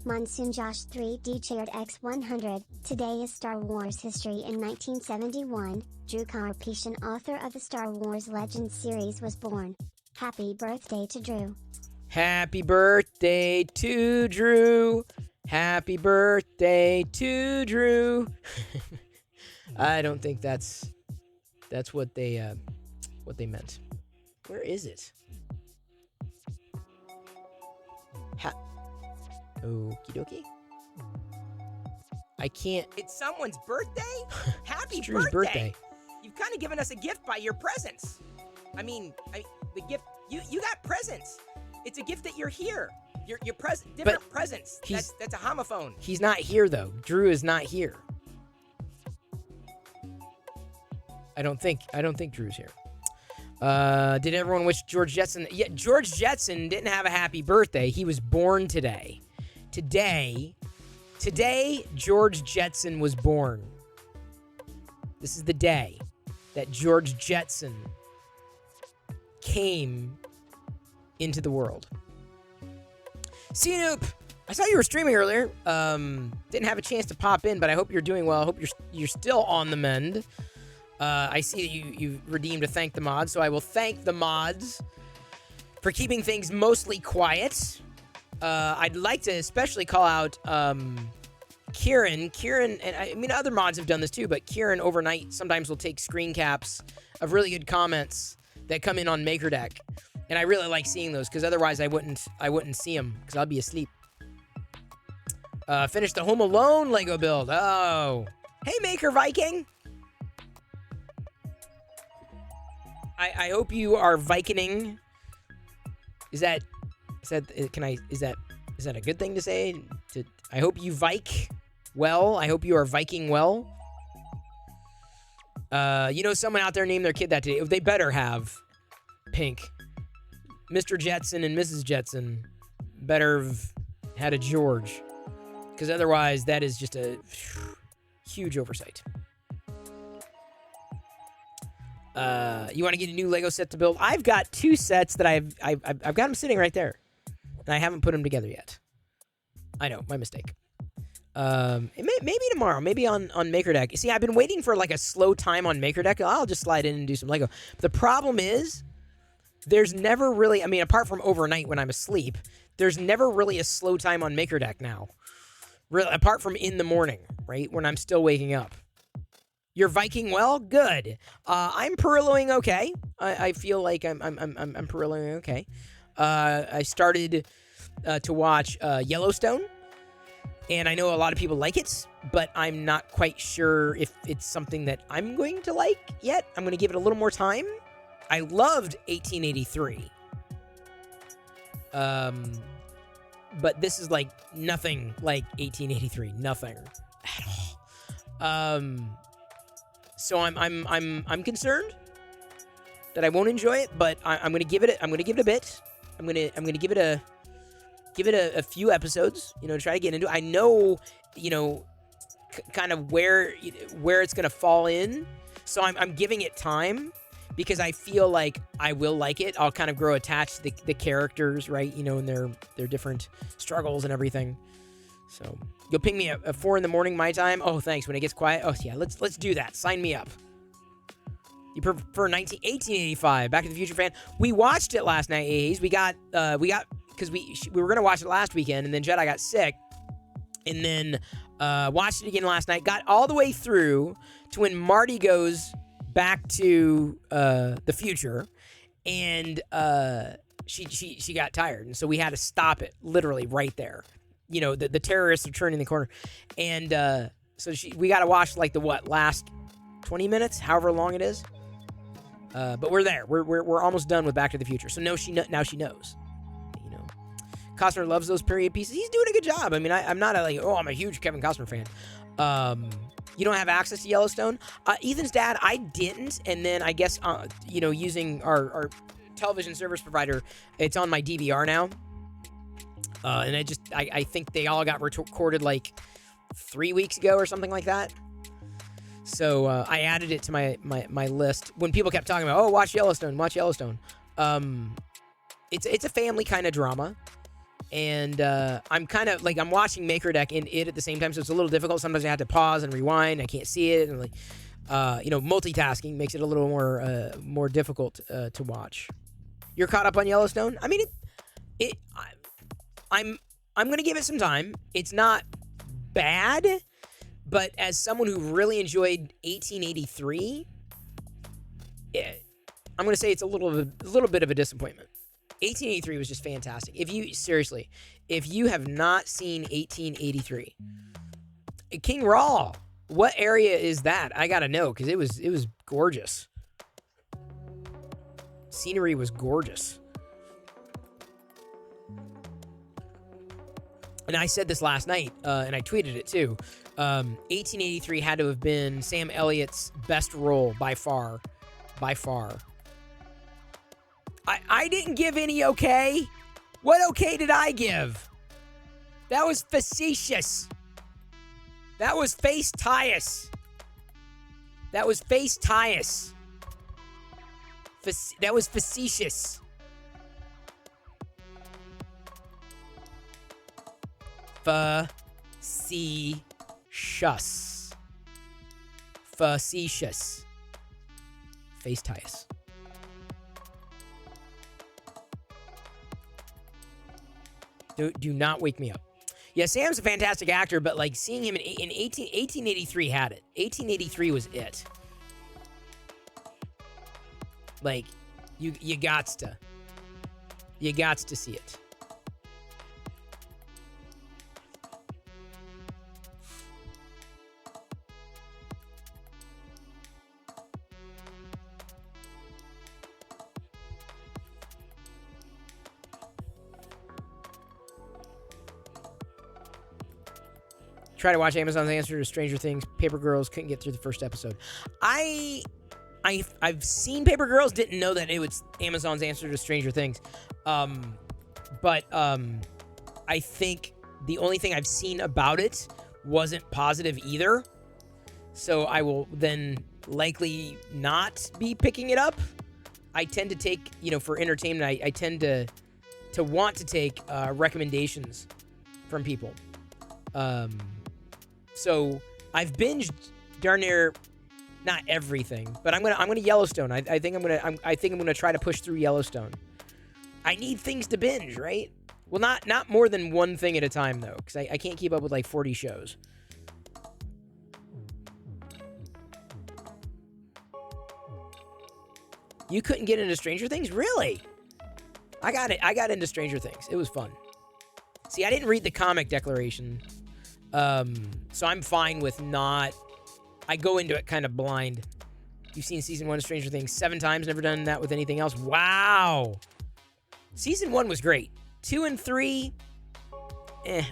Monsoon Josh 3D shared X100. Today is Star Wars history. In 1971, Drew Karpyshyn, author of the Star Wars Legends series, was born. Happy birthday to Drew. Happy birthday to Drew. Happy birthday to Drew. I don't think that's what they meant. Where is it? Okie dokie. I can't. It's someone's birthday? Happy It's Drew's birthday. You've kind of given us a gift by your presence. I mean, the gift, you got presents. It's a gift that you're here. Your present, different presents. That's a homophone. He's not here though. Drew is not here. I don't think Drew's here. Did everyone wish George Jetson? Yeah, George Jetson didn't have a happy birthday. He was born today. Today, George Jetson was born. This is the day that George Jetson came into the world. CNoop, I saw you were streaming earlier. Didn't have a chance to pop in, but I hope you're doing well. I hope you're still on the mend. I see that you redeemed a thank the mods, so I will thank the mods for keeping things mostly quiet. I'd like to especially call out Kieran, and I mean other mods have done this too, but Kieran overnight sometimes will take screen caps of really good comments that come in on MakerDeck, and I really like seeing those because otherwise I wouldn't see them because I'll be asleep. Finished the Home Alone Lego build. Oh, hey Maker Viking. I hope you are Vikinging. Is that a good thing to say? I hope you Vike well. I hope you are Viking well. Someone out there named their kid that today. They better have Pink. Mr. Jetson and Mrs. Jetson better have had a George. Because otherwise, that is just a huge oversight. You want to get a new Lego set to build? I've got 2 sets that I've got them sitting right there, and I haven't put them together yet. I know, my mistake. Maybe tomorrow, maybe on MakerDeck. See, I've been waiting for like a slow time on MakerDeck. I'll just slide in and do some Lego. But the problem is, there's never really, I mean, apart from overnight when I'm asleep, there's never really a slow time on Maker Deck now. Really, apart from in the morning, right? When I'm still waking up. You're Viking well? Good. I'm Perilloing okay. I feel like I'm Perilloing okay. I started to watch Yellowstone, and I know a lot of people like it, but I'm not quite sure if it's something that I'm going to like yet. I'm going to give it a little more time. I loved 1883. But this is like nothing like 1883. Nothing at all. So I'm concerned that I won't enjoy it, but I'm going to give it a bit. I'm going to give it a few episodes, you know, try to get into it. I know, you know, kind of where it's going to fall in. So I'm giving it time because I feel like I will like it. I'll kind of grow attached to the characters, right? You know, and their different struggles and everything. So you'll ping me at 4 in the morning my time. Oh, thanks. When it gets quiet. Oh yeah, let's do that. Sign me up. You prefer 1885? Back to the Future fan. We watched it last night. A's. We got because we were gonna watch it last weekend, and then Jedi got sick, and then watched it again last night. Got all the way through to when Marty goes back to the future, and she got tired, and so we had to stop it literally right there. You know, the terrorists are turning the corner, and so we got to watch like the last 20 minutes, however long it is. But we're there. We're almost done with Back to the Future. So now she knows. You know, Costner loves those period pieces. He's doing a good job. I mean, I'm not I'm a huge Kevin Costner fan. You don't have access to Yellowstone. Ethan's dad, I didn't, and then I guess you know, using our television service provider, it's on my DVR now. And I think they all got recorded like 3 weeks ago or something like that. So I added it to my list. When people kept talking about, watch Yellowstone. It's a family kind of drama. And I'm kind of like, I'm watching Maker Deck and it at the same time, so it's a little difficult. Sometimes I have to pause and rewind. I can't see it. And like, you know, multitasking makes it a little more difficult to watch. You're caught up on Yellowstone? I mean, I'm going to give it some time. It's not bad, but as someone who really enjoyed 1883, I'm going to say it's a little bit of a disappointment. 1883 was just fantastic. If you have not seen 1883, King Raw, what area is that? I got to know because it was gorgeous. Scenery was gorgeous. And I said this last night, and I tweeted it too. 1883 had to have been Sam Elliott's best role by far. By far. I didn't give any okay. What okay did I give? That was facetious. That was face-tious. That was face-tious. That was facetious. Facetious. Facetious. Face-tious. Do not wake me up. Yeah, Sam's a fantastic actor, but like seeing him in 1883 had it. 1883 was it. Like, you gots to see it. Try to watch Amazon's answer to Stranger Things. Paper Girls, couldn't get through the first episode. I've seen Paper Girls, didn't know that it was Amazon's answer to Stranger Things. But I think the only thing I've seen about it wasn't positive either. So I will then likely not be picking it up. I tend to take, for entertainment, I tend to want to take recommendations from people. So I've binged darn near Not everything, but I'm gonna Yellowstone. I think I'm gonna try to push through Yellowstone. I need things to binge, right? Well, not more than one thing at a time though, because I can't keep up with like 40 shows. You couldn't get into Stranger Things? Really? I got into Stranger Things. It was fun. See, I didn't read the comic declaration. So I'm fine with not... I go into it kind of blind. You've seen season 1 of Stranger Things 7 times, never done that with anything else. Wow! Season 1 was great. 2 and 3...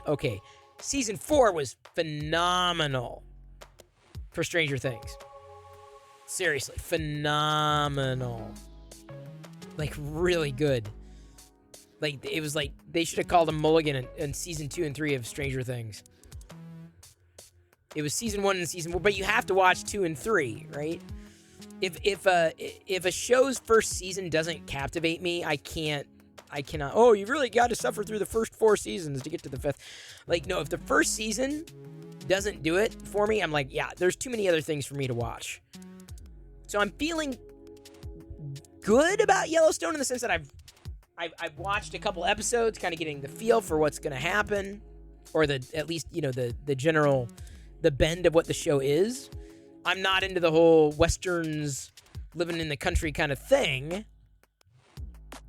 okay. Season 4 was phenomenal for Stranger Things. Seriously, phenomenal. Like, really good. Like, it was like, they should have called him Mulligan in season 2 and 3 of Stranger Things. It was season 1 and season 4, but you have to watch 2 and 3, right? If a show's first season doesn't captivate me, I cannot, oh, you really got to suffer through the first 4 seasons to get to the 5th. Like, no, if the first season doesn't do it for me, I'm like, yeah, there's too many other things for me to watch. So I'm feeling good about Yellowstone in the sense that I've watched a couple episodes, kind of getting the feel for what's going to happen, or at least, you know, the general, the bend of what the show is. I'm not into the whole Westerns, living in the country kind of thing.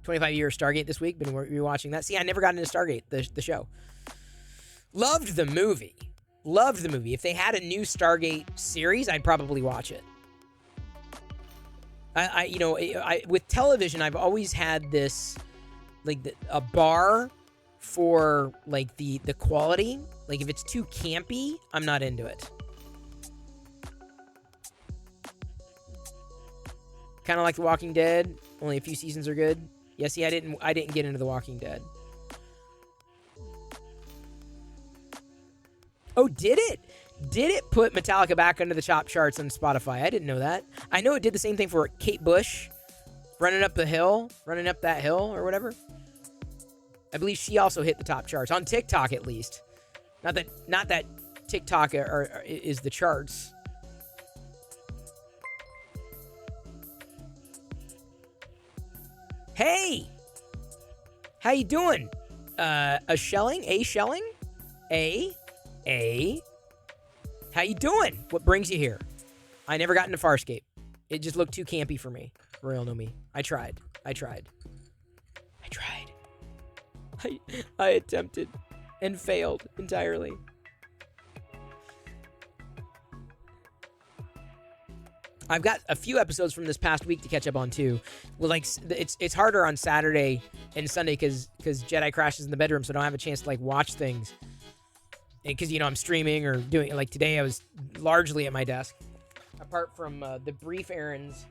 25-year Stargate this week, been rewatching that. See, I never got into Stargate, the show. Loved the movie. If they had a new Stargate series, I'd probably watch it. With television, I've always had this, like, a bar for, like, the quality. Like, if it's too campy, I'm not into it. Kind of like The Walking Dead. Only a few seasons are good. Yeah, see, I didn't get into The Walking Dead. Oh, did it? Did it put Metallica back under the top charts on Spotify? I didn't know that. I know it did the same thing for Kate Bush, running up that hill, or whatever. I believe she also hit the top charts on TikTok, at least. Not that TikTok is the charts. Hey, how you doing? A shelling. How you doing? What brings you here? I never got into Farscape. It just looked too campy for me. Royal know me. I tried. I attempted and failed entirely. I've got a few episodes from this past week to catch up on too. Well, like, it's harder on Saturday and Sunday because Jedi crashes in the bedroom, so I don't have a chance to, like, watch things. Because, you know, I'm streaming or doing, like, today I was largely at my desk. Apart from the brief errands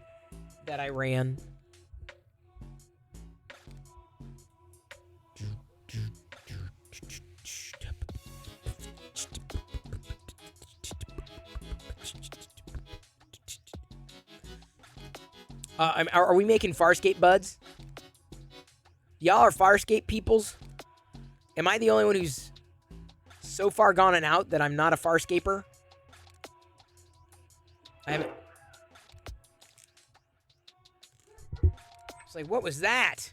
that I ran. Are we making Farscape buds? Y'all are Farscape peoples? Am I the only one who's so far gone and out that I'm not a Farscaper? I haven't... It's like, what was that?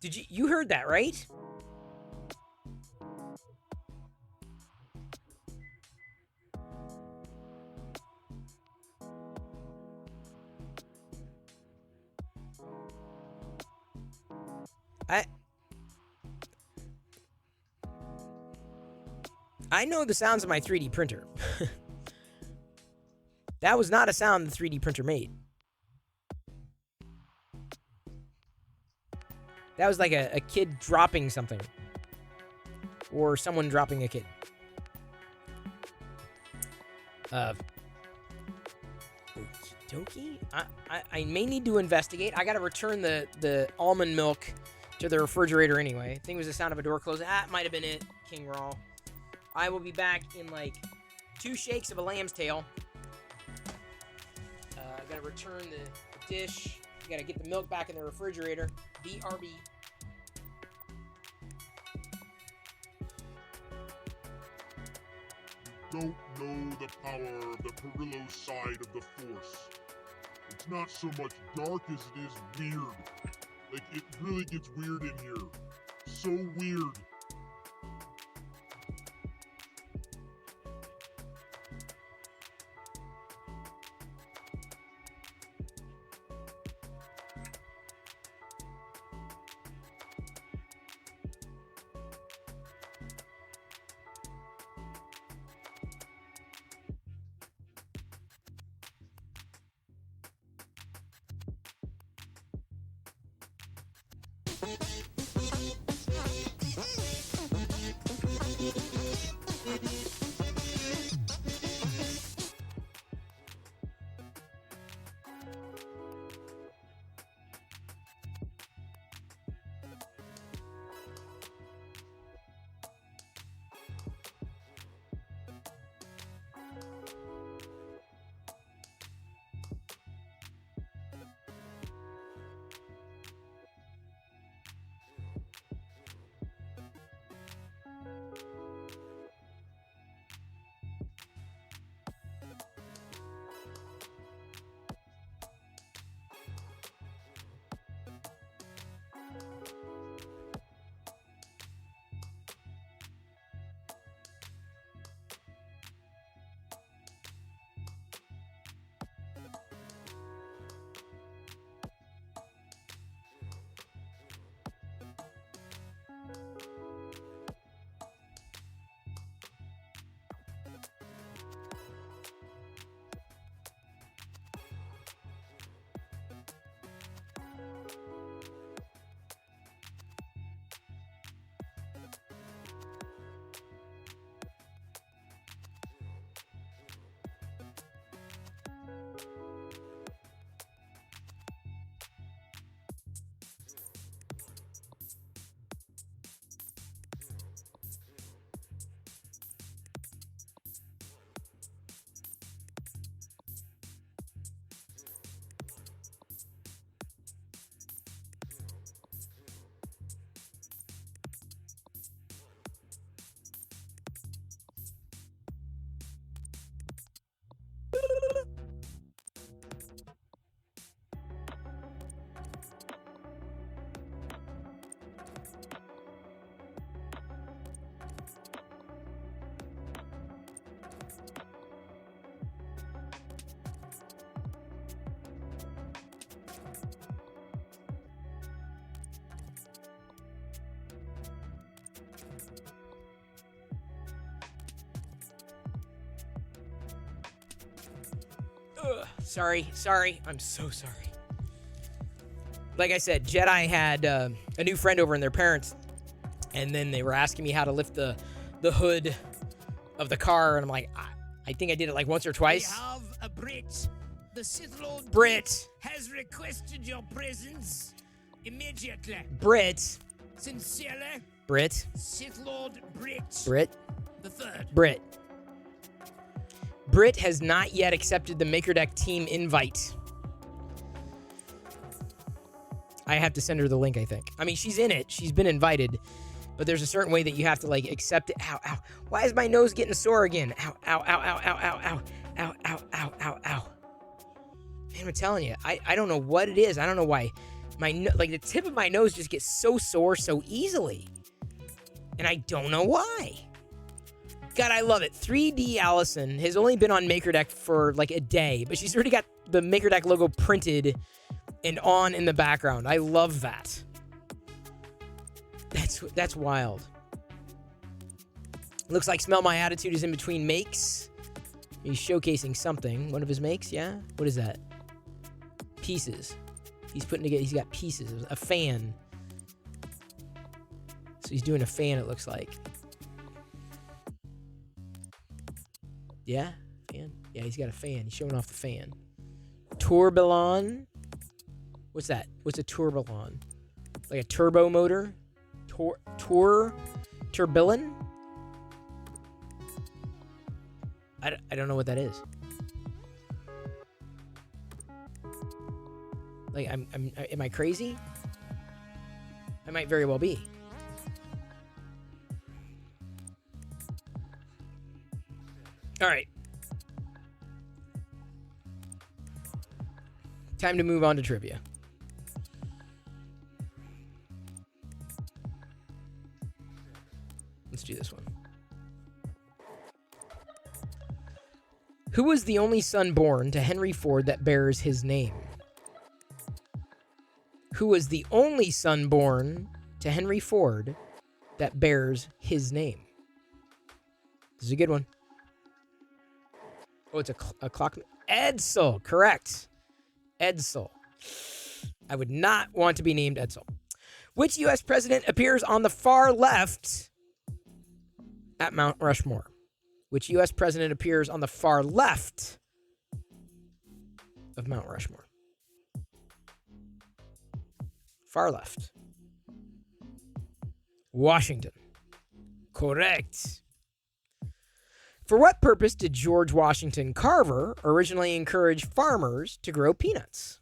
Did you heard that, right? I know the sounds of my 3D printer. That was not a sound the 3D printer made. That was like a kid dropping something. Or someone dropping a kid. Okie dokie? I may need to investigate. I gotta return the almond milk to the refrigerator anyway. I think it was the sound of a door closing. That might have been it, King Raw. I will be back in like 2 shakes of a lamb's tail. I gotta return the dish. Gotta get the milk back in the refrigerator. BRB. Don't know the power of the Perillo side of the Force. It's not so much dark as it is weird. Like, it really gets weird in here. So weird. Sorry. I'm so sorry. Like I said, Jedi had a new friend over and their parents, and then they were asking me how to lift the hood of the car, and I'm like, I think I did it like once or twice. We have a Brit. The Sith Lord Brit. has requested your presence immediately. Brit. Sincerely, Brit. Sith Lord Brit. Brit. The third. Brit. Brit has not yet accepted the Maker Deck team invite. I have to send her the link, I think. I mean, she's in it. She's been invited. But there's a certain way that you have to, like, accept it. Ow, ow. Why is my nose getting sore again? Ow, ow, ow, ow, ow, ow, ow. Ow, ow, ow, ow, ow. Man, I'm telling you, I don't know what it is. I don't know why. The tip of my nose just gets so sore so easily. And I don't know why. God, I love it. 3D Allison has only been on Maker Deck for like a day, but she's already got the Maker Deck logo printed and on in the background. I love that. That's wild. Looks like Smell My Attitude is in between makes. He's showcasing something. One of his makes, yeah? What is that? Pieces. He's putting together, he's got pieces. A fan. So he's doing a fan, it looks like. Yeah? Fan? Yeah, he's got a fan. He's showing off the fan. Tourbillon. What's that? What's a tourbillon? Like a turbo motor? Tourbillon? I don't know what that is. Like, am I crazy? I might very well be. All right. Time to move on to trivia. Let's do this one. Who was the only son born to Henry Ford that bears his name? Who was the only son born to Henry Ford that bears his name? This is a good one. Oh, it's a clock. Edsel, correct. Edsel. I would not want to be named Edsel. Which U.S. president appears on the far left at Mount Rushmore? Which U.S. president appears on the far left of Mount Rushmore? Far left. Washington. Correct. For what purpose did George Washington Carver originally encourage farmers to grow peanuts?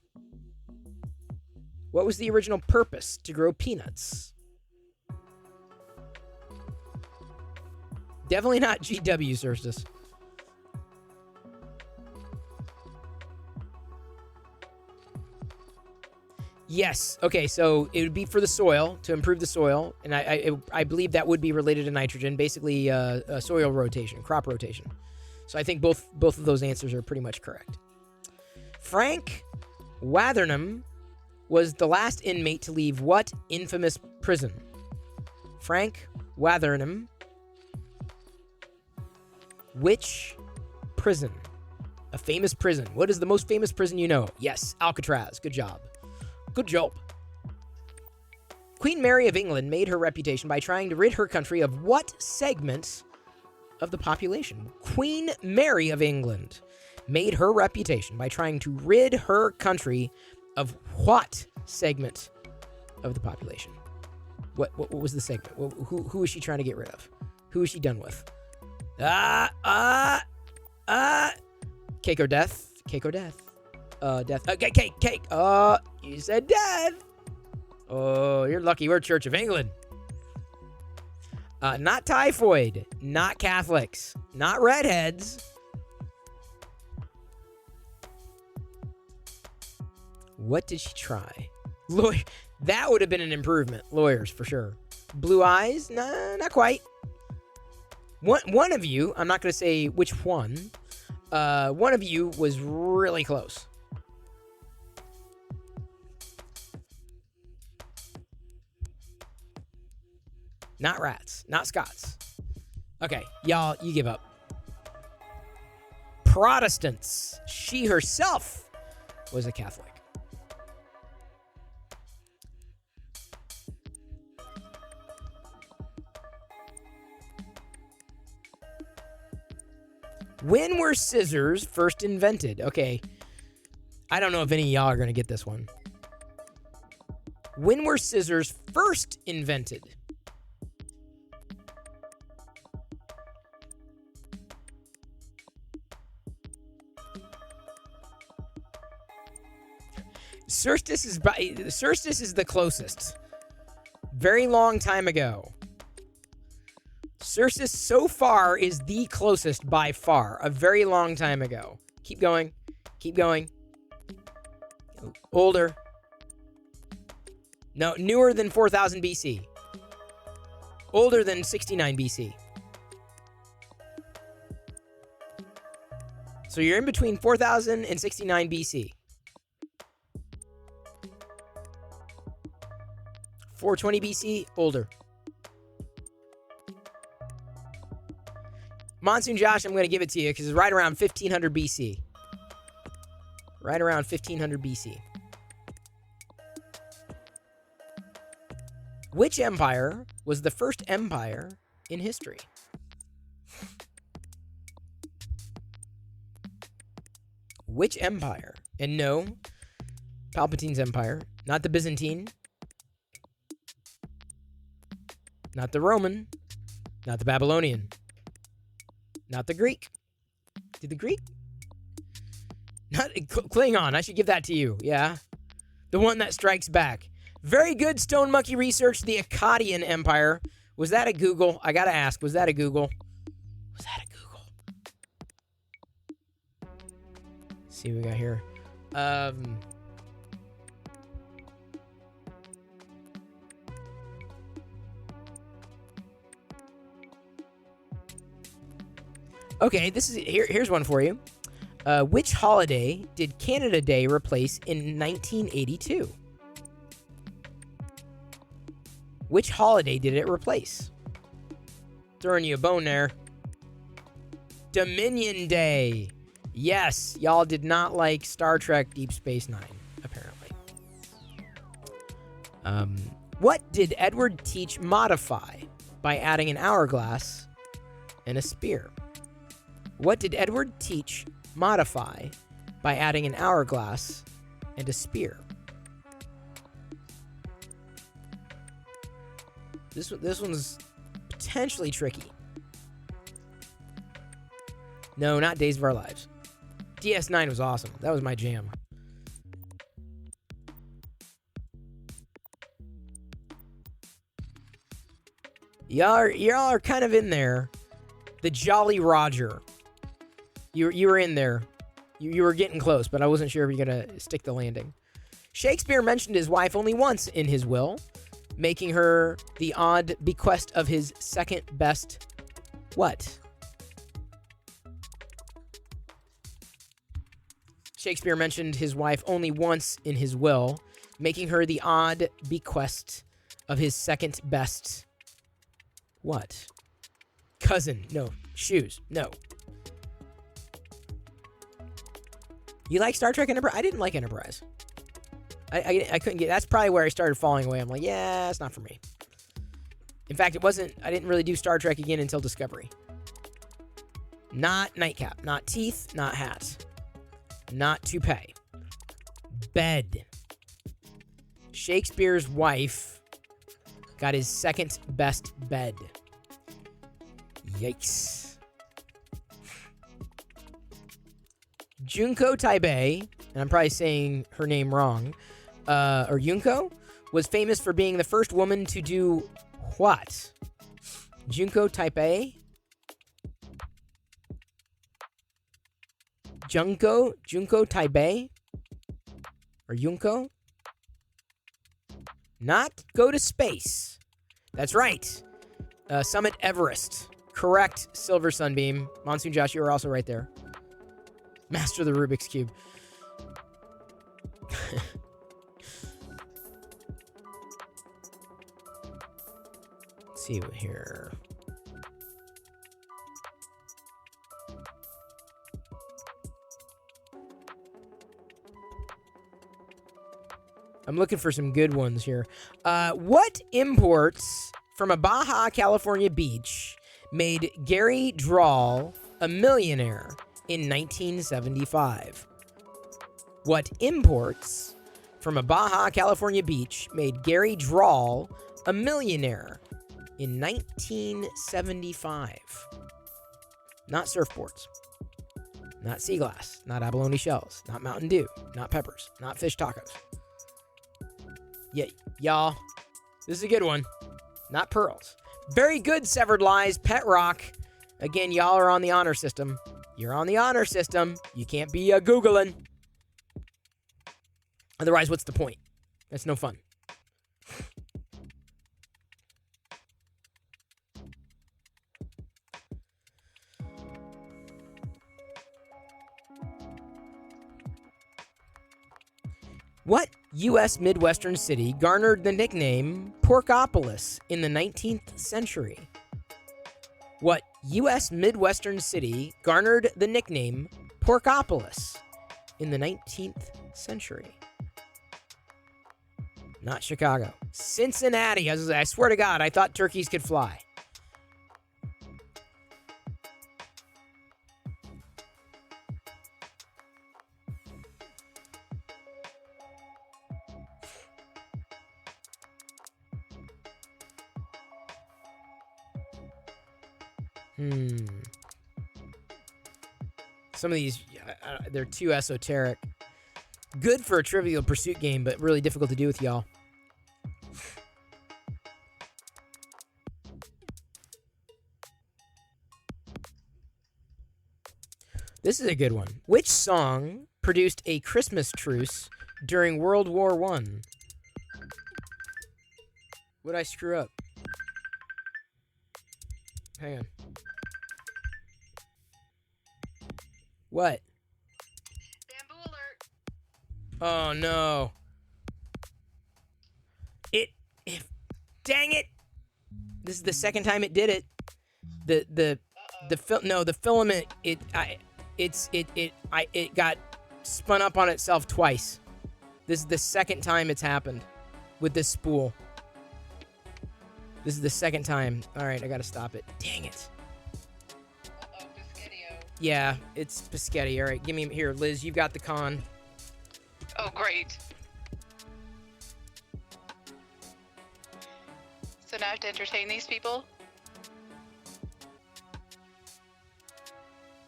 What was the original purpose to grow peanuts? Definitely not GW, Cerstus. Yes. Okay, so it would be for the soil, to improve the soil, and I believe that would be related to nitrogen, basically soil rotation, crop rotation. So I think both of those answers are pretty much correct. Frank Wathernham was the last inmate to leave what infamous prison? Frank Wathernham. Which prison? A famous prison. What is the most famous prison you know? Yes, Alcatraz. Good job. Good job. Queen Mary of England made her reputation by trying to rid her country of what segment of the population? Queen Mary of England made her reputation by trying to rid her country of what segment of the population? What was the segment? Who is she trying to get rid of? Who is she done with? Cake or death? Cake or death? Death. Cake. You said death. Oh, you're lucky we're Church of England. Not typhoid. Not Catholics. Not redheads. What did she try? Lawyer. That would have been an improvement. Lawyers, for sure. Blue eyes? Nah, not quite. One of you, I'm not going to say which one, one of you was really close. Not rats. Not Scots. Okay, y'all, you give up. Protestants. She herself was a Catholic. When were scissors first invented? Okay, I don't know if any of y'all are going to get this one. When were scissors first invented? Cerstus is the closest. Very long time ago. Cerstus so far is the closest by far. A very long time ago. Keep going. Keep going. Older. No, newer than 4000 BC. Older than 69 BC. So you're in between 4000 and 69 BC. 420 BC, older. Monsoon Josh, I'm going to give it to you because it's right around 1500 BC. Right around 1500 BC. Which empire was the first empire in history? Which empire? And no, Palpatine's empire. Not the Byzantine. Not the Roman. Not the Babylonian. Not the Greek. Did the Greek? Not Klingon. I should give that to you. Yeah. The one that strikes back. Very good Stone Monkey research. The Akkadian Empire. Was that a Google? I gotta ask. Was that a Google? Was that a Google? Let's see what we got here. Okay, this is here's one for you. Which holiday did Canada Day replace in 1982? Which holiday did it replace? Throwing you a bone there. Dominion Day. Yes, y'all did not like Star Trek Deep Space Nine, apparently. What did Edward Teach modify by adding an hourglass and a spear? What did Edward Teach modify by adding an hourglass and a spear? This one's potentially tricky. No, not Days of Our Lives. DS9 was awesome. That was my jam. Y'all are kind of in there. The Jolly Roger. You were in there. You were getting close, but I wasn't sure if you're going to stick the landing. Shakespeare mentioned his wife only once in his will, making her the odd bequest of his second best what? Shakespeare mentioned his wife only once in his will, making her the odd bequest of his second best what? Cousin. No. Shoes. No. You like Star Trek Enterprise? I didn't like Enterprise. I couldn't get... That's probably where I started falling away. I'm like, yeah, it's not for me. In fact, it wasn't... I didn't really do Star Trek again until Discovery. Not nightcap. Not teeth. Not hat. Not toupee. Bed. Shakespeare's wife got his second best bed. Yikes. Junko Taibei, and I'm probably saying her name wrong, or Junko, was famous for being the first woman to do what? Junko Taipei? Junko Taibei? Or Junko? Not go to space. That's right. Summit Everest. Correct, Silver Sunbeam. Monsoon Josh, you were also right there. Master of the Rubik's Cube. Let's see here. I'm looking for some good ones here. What imports from a Baja California beach made Gary Drawl a millionaire in 1975? What imports from a Baja California beach made Gary Drawl a millionaire in 1975? Not surfboards. Not sea glass. Not abalone shells. Not Mountain Dew. Not peppers. Not fish tacos. Yeah, y'all. This is a good one. Not pearls. Very good, Severed Lies. Pet Rock. Again, y'all are on the honor system. You're on the honor system. You can't be Googling. Otherwise, what's the point? That's no fun. What U.S. Midwestern city garnered the nickname Porkopolis in the 19th century? What U.S. Midwestern city garnered the nickname Porkopolis in the 19th century? Not Chicago. Cincinnati. I swear to God, I thought turkeys could fly. Some of these, they're too esoteric. Good for a Trivial Pursuit game, but really difficult to do with y'all. This is a good one. Which song produced a Christmas truce during World War I? What'd I screw up? Hang on. What? Bamboo alert. Oh no. Dang it. This is the second time it did it. The filament it got spun up on itself twice. This is the second time it's happened with this spool. This is the second time. All right, I got to stop it. Dang it. Uh-oh, Biscottio. Yeah, it's Biscotti. All right, give me here, Liz. You've got the con. Oh, great. So now I have to entertain these people?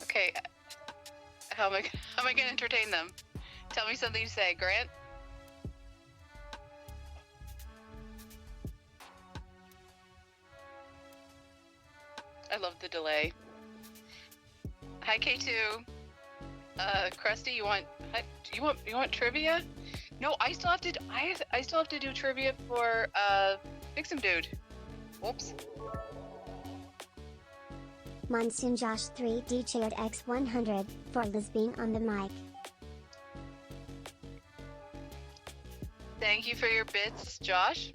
Okay. How am I going to entertain them? Tell me something to say, Grant. I love the delay. Hi, K2. Krusty, you want trivia? No, I still have to. I still have to do trivia for Fix'em Dude. Whoops. Monsoon Josh 3D cheered X100 for Liz being on the mic. Thank you for your bits, Josh.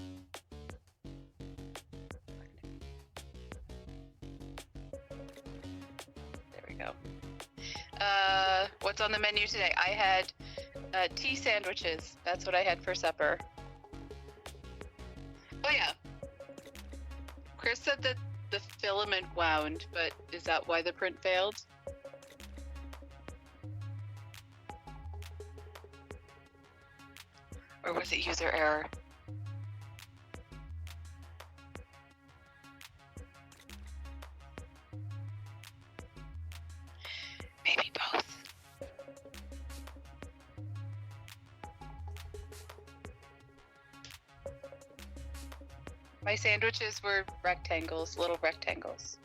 There we go. What's on the menu today? I had tea sandwiches. That's what I had for supper. Oh yeah. Chris said that the filament wound, but is that why the print failed? Or was it user error? Maybe both. My sandwiches were rectangles, little rectangles.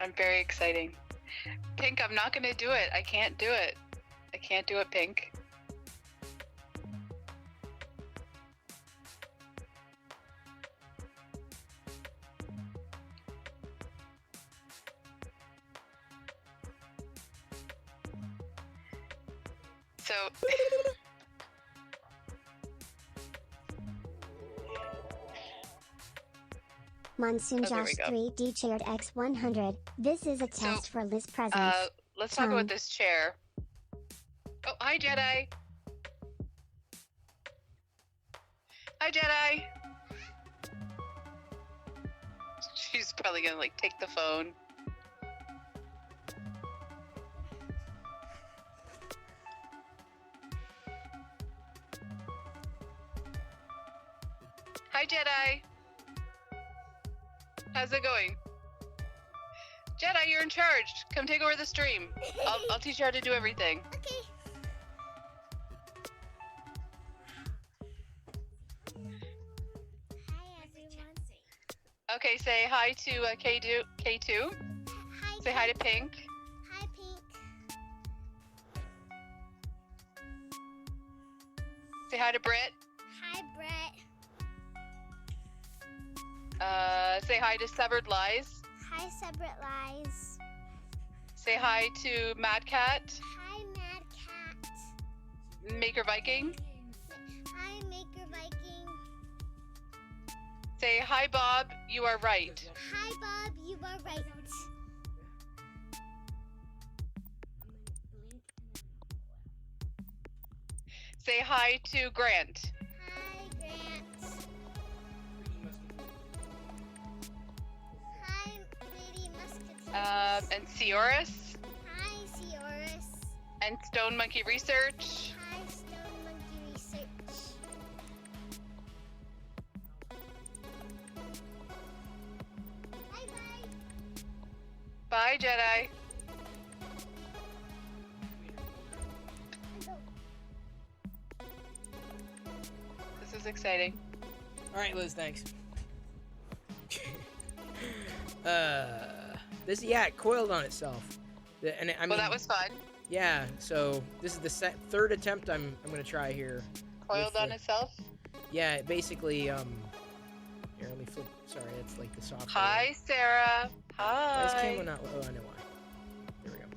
I'm very exciting. Pink, I'm not gonna do it. I can't do it. I can't do it, Pink. So Monsoon Oh, there Josh we go. 3D cheered X100. This is a test for Liz presence. let's talk about this chair. Oh, hi, Jedi. Hi, Jedi. She's probably gonna like take the phone. Hi, Jedi. How's it going? Jedi, you're in charge. Come take over the stream. I'll teach you how to do everything. Okay. Hi, everyone. Okay, say hi to K2. Hi. Say hi to Pink. Hi, Pink. Say hi to Britt. Hi, Brett. Say hi to Severed Lies. Hi, Separate Lies. Say hi to Mad Cat. Hi, Mad Cat. Maker Viking. Hi, Maker Viking. Say hi, Bob. You are right. Hi, Bob. You are right. Say hi to Grant. Hi, Grant. Hi, Lady Musketeer. And Seoris. Hi, Seoris. And Stone Monkey Research. Hi, Stone Monkey Research. Bye-bye. Bye, Jedi. This is exciting. All right, Liz, thanks. This it coiled on itself. And I mean, Well, that was fun. yeah. So this is the third attempt I'm gonna try here. Coiled with on the- itself. Yeah, it basically here, let me Sorry, that's like the software. Hi, Sarah. Why is Hi. Camo not? Oh, I know why. There we go.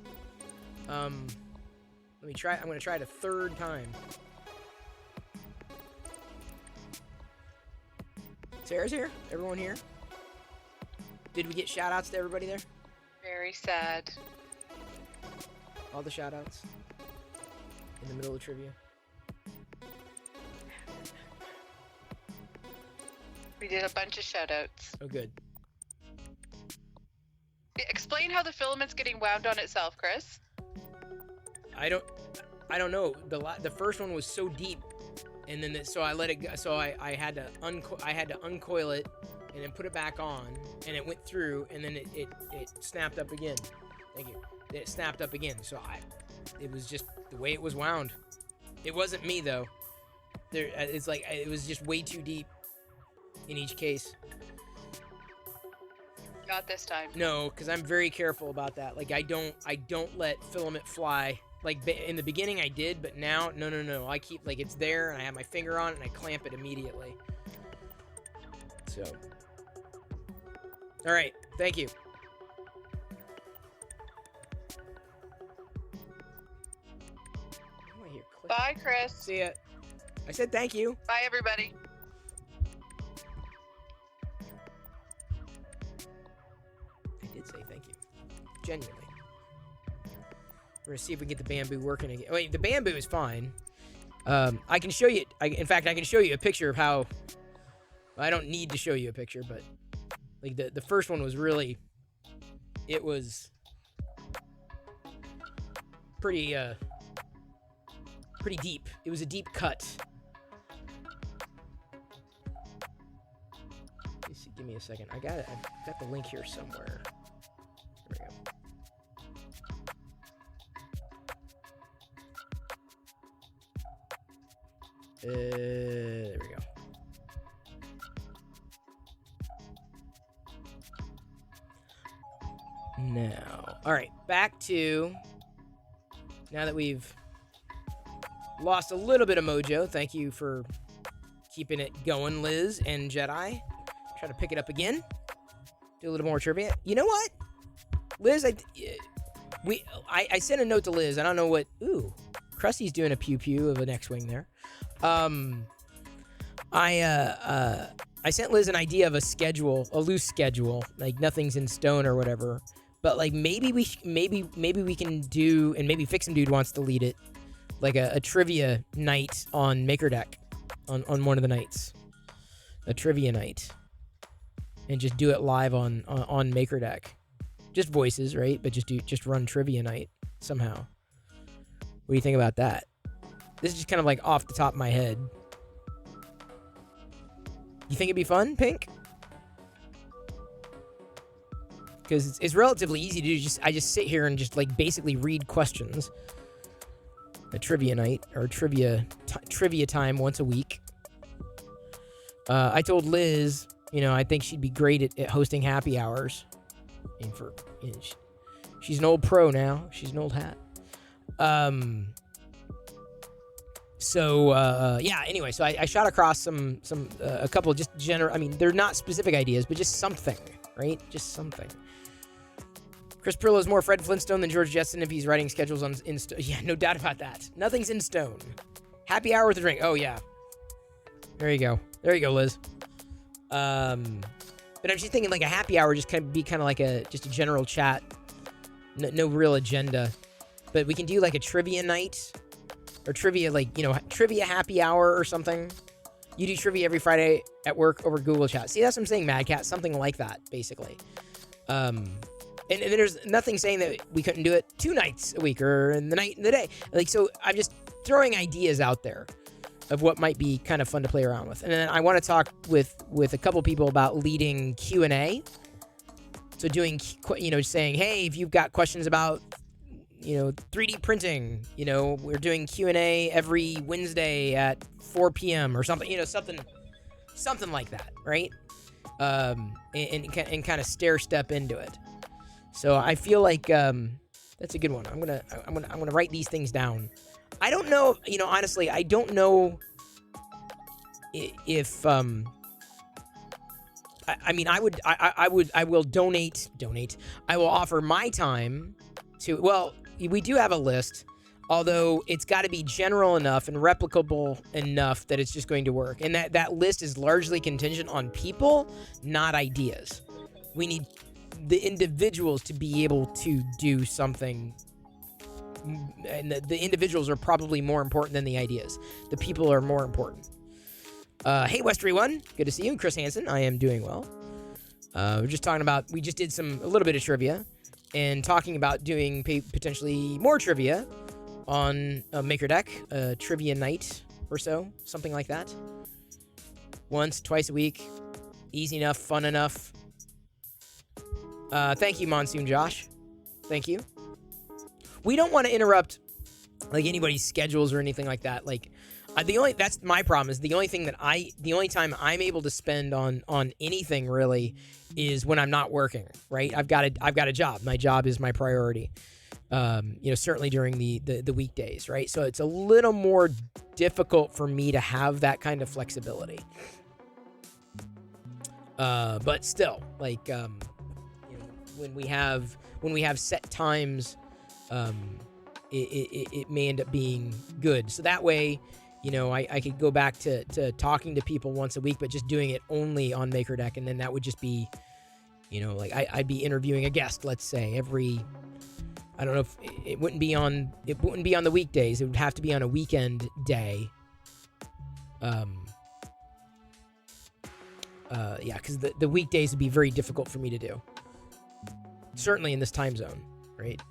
Let me try. I'm gonna try it a third time. Sarah's here. Everyone here. Did we get shout-outs to everybody there? Very sad. All the shout-outs in the middle of trivia. We did a bunch of shoutouts. Oh, good. Explain how the filament's getting wound on itself, Chris. I don't know. The first one was so deep, and then so I let it go. So I had to uncoil it, and then put it back on, and it went through, and then it snapped up again. Thank you. It snapped up again. So it was just the way it was wound. It wasn't me though. It's like it was just way too deep in each case. Not this time. No, because I'm very careful about that. Like I don't let filament fly. Like in the beginning I did, but now no. I keep like it's there, and I have my finger on it, and I clamp it immediately. So, all right, thank you. Oh, I hear click. Bye, Chris. See ya. I said thank you. Bye, everybody. I did say thank you. Genuinely. We're gonna see if we can get the bamboo working again. Wait, the bamboo is fine. I can show you. In fact, I can show you a picture of how. I don't need to show you a picture, but like the first one was really. It was pretty deep. It was a deep cut. Give me a second. I've got the link here somewhere. There we go. There we go. Now, all right, back to now that we've lost a little bit of mojo. Thank you for keeping it going, Liz and Jedi. Try to pick it up again. Do a little more trivia. You know what, Liz? I sent a note to Liz. I don't know what. Ooh, Krusty's doing a pew pew of an X-wing there. I sent Liz an idea of a schedule, a loose schedule, like nothing's in stone or whatever. But like maybe we can do, and maybe Fixin' Dude wants to lead it, like a trivia night on MakerDeck, on one of the nights, a trivia night, and just do it live on MakerDeck, just voices, right? But just run trivia night somehow. What do you think about that? This is just kind of like off the top of my head. You think it'd be fun, Pink? Because it's relatively easy to do. I just sit here and just like basically read questions. A trivia night or trivia time once a week. I told Liz, I think she'd be great at hosting happy hours. She's an old pro now. She's an old hat. Anyway, so I shot across a couple of just general. I mean, they're not specific ideas, but just something, right? Just something. Chris Pirillo is more Fred Flintstone than George Jetson if he's writing schedules in stone. Yeah, no doubt about that. Nothing's in stone. Happy hour with a drink. Oh, yeah. There you go, Liz. But I'm just thinking like a happy hour just kind of like just a general chat. No real agenda. But we can do like a trivia night. Or trivia, trivia happy hour or something. You do trivia every Friday at work over Google Chat. See, that's what I'm saying, Mad Cat. Something like that, basically. And there's nothing saying that we couldn't do it 2 nights a week or in the night and the day. Like, so I'm just throwing ideas out there of what might be kind of fun to play around with. And then I want to talk with a couple people about leading Q&A. So doing, saying, hey, if you've got questions about 3D printing, we're doing Q&A every Wednesday at 4 p.m. or something, something like that, right? And kind of stair step into it. So I feel like that's a good one. I'm gonna write these things down. I don't know, honestly, I don't know if I will donate. I will offer my time to, well, we do have a list, although it's got to be general enough and replicable enough that it's just going to work. And that list is largely contingent on people, not ideas. We need the individuals to be able to do something, and the individuals are probably more important than the ideas. The people are more important. Hey, Westery1, good to see you. Chris Hansen, I am doing well. We're just talking about, we just did a little bit of trivia, and talking about doing potentially more trivia on Maker Deck, trivia night or so, something like that. Once, twice a week, easy enough, fun enough. Thank you, Monsoon Josh. Thank you. We don't want to interrupt like anybody's schedules or anything like that. Like, that's my problem, is the only time I'm able to spend on anything really is when I'm not working, right? I've got a job. My job is my priority. Certainly during the weekdays, right? So it's a little more difficult for me to have that kind of flexibility. But still, like, when we have set times, it may end up being good. So that way, I could go back to talking to people once a week, but just doing it only on Maker Deck, and then that would just be, like I'd be interviewing a guest, let's say, every, I don't know if it wouldn't be on the weekdays. It would have to be on a weekend day. Because the weekdays would be very difficult for me to do. Certainly in this time zone, right?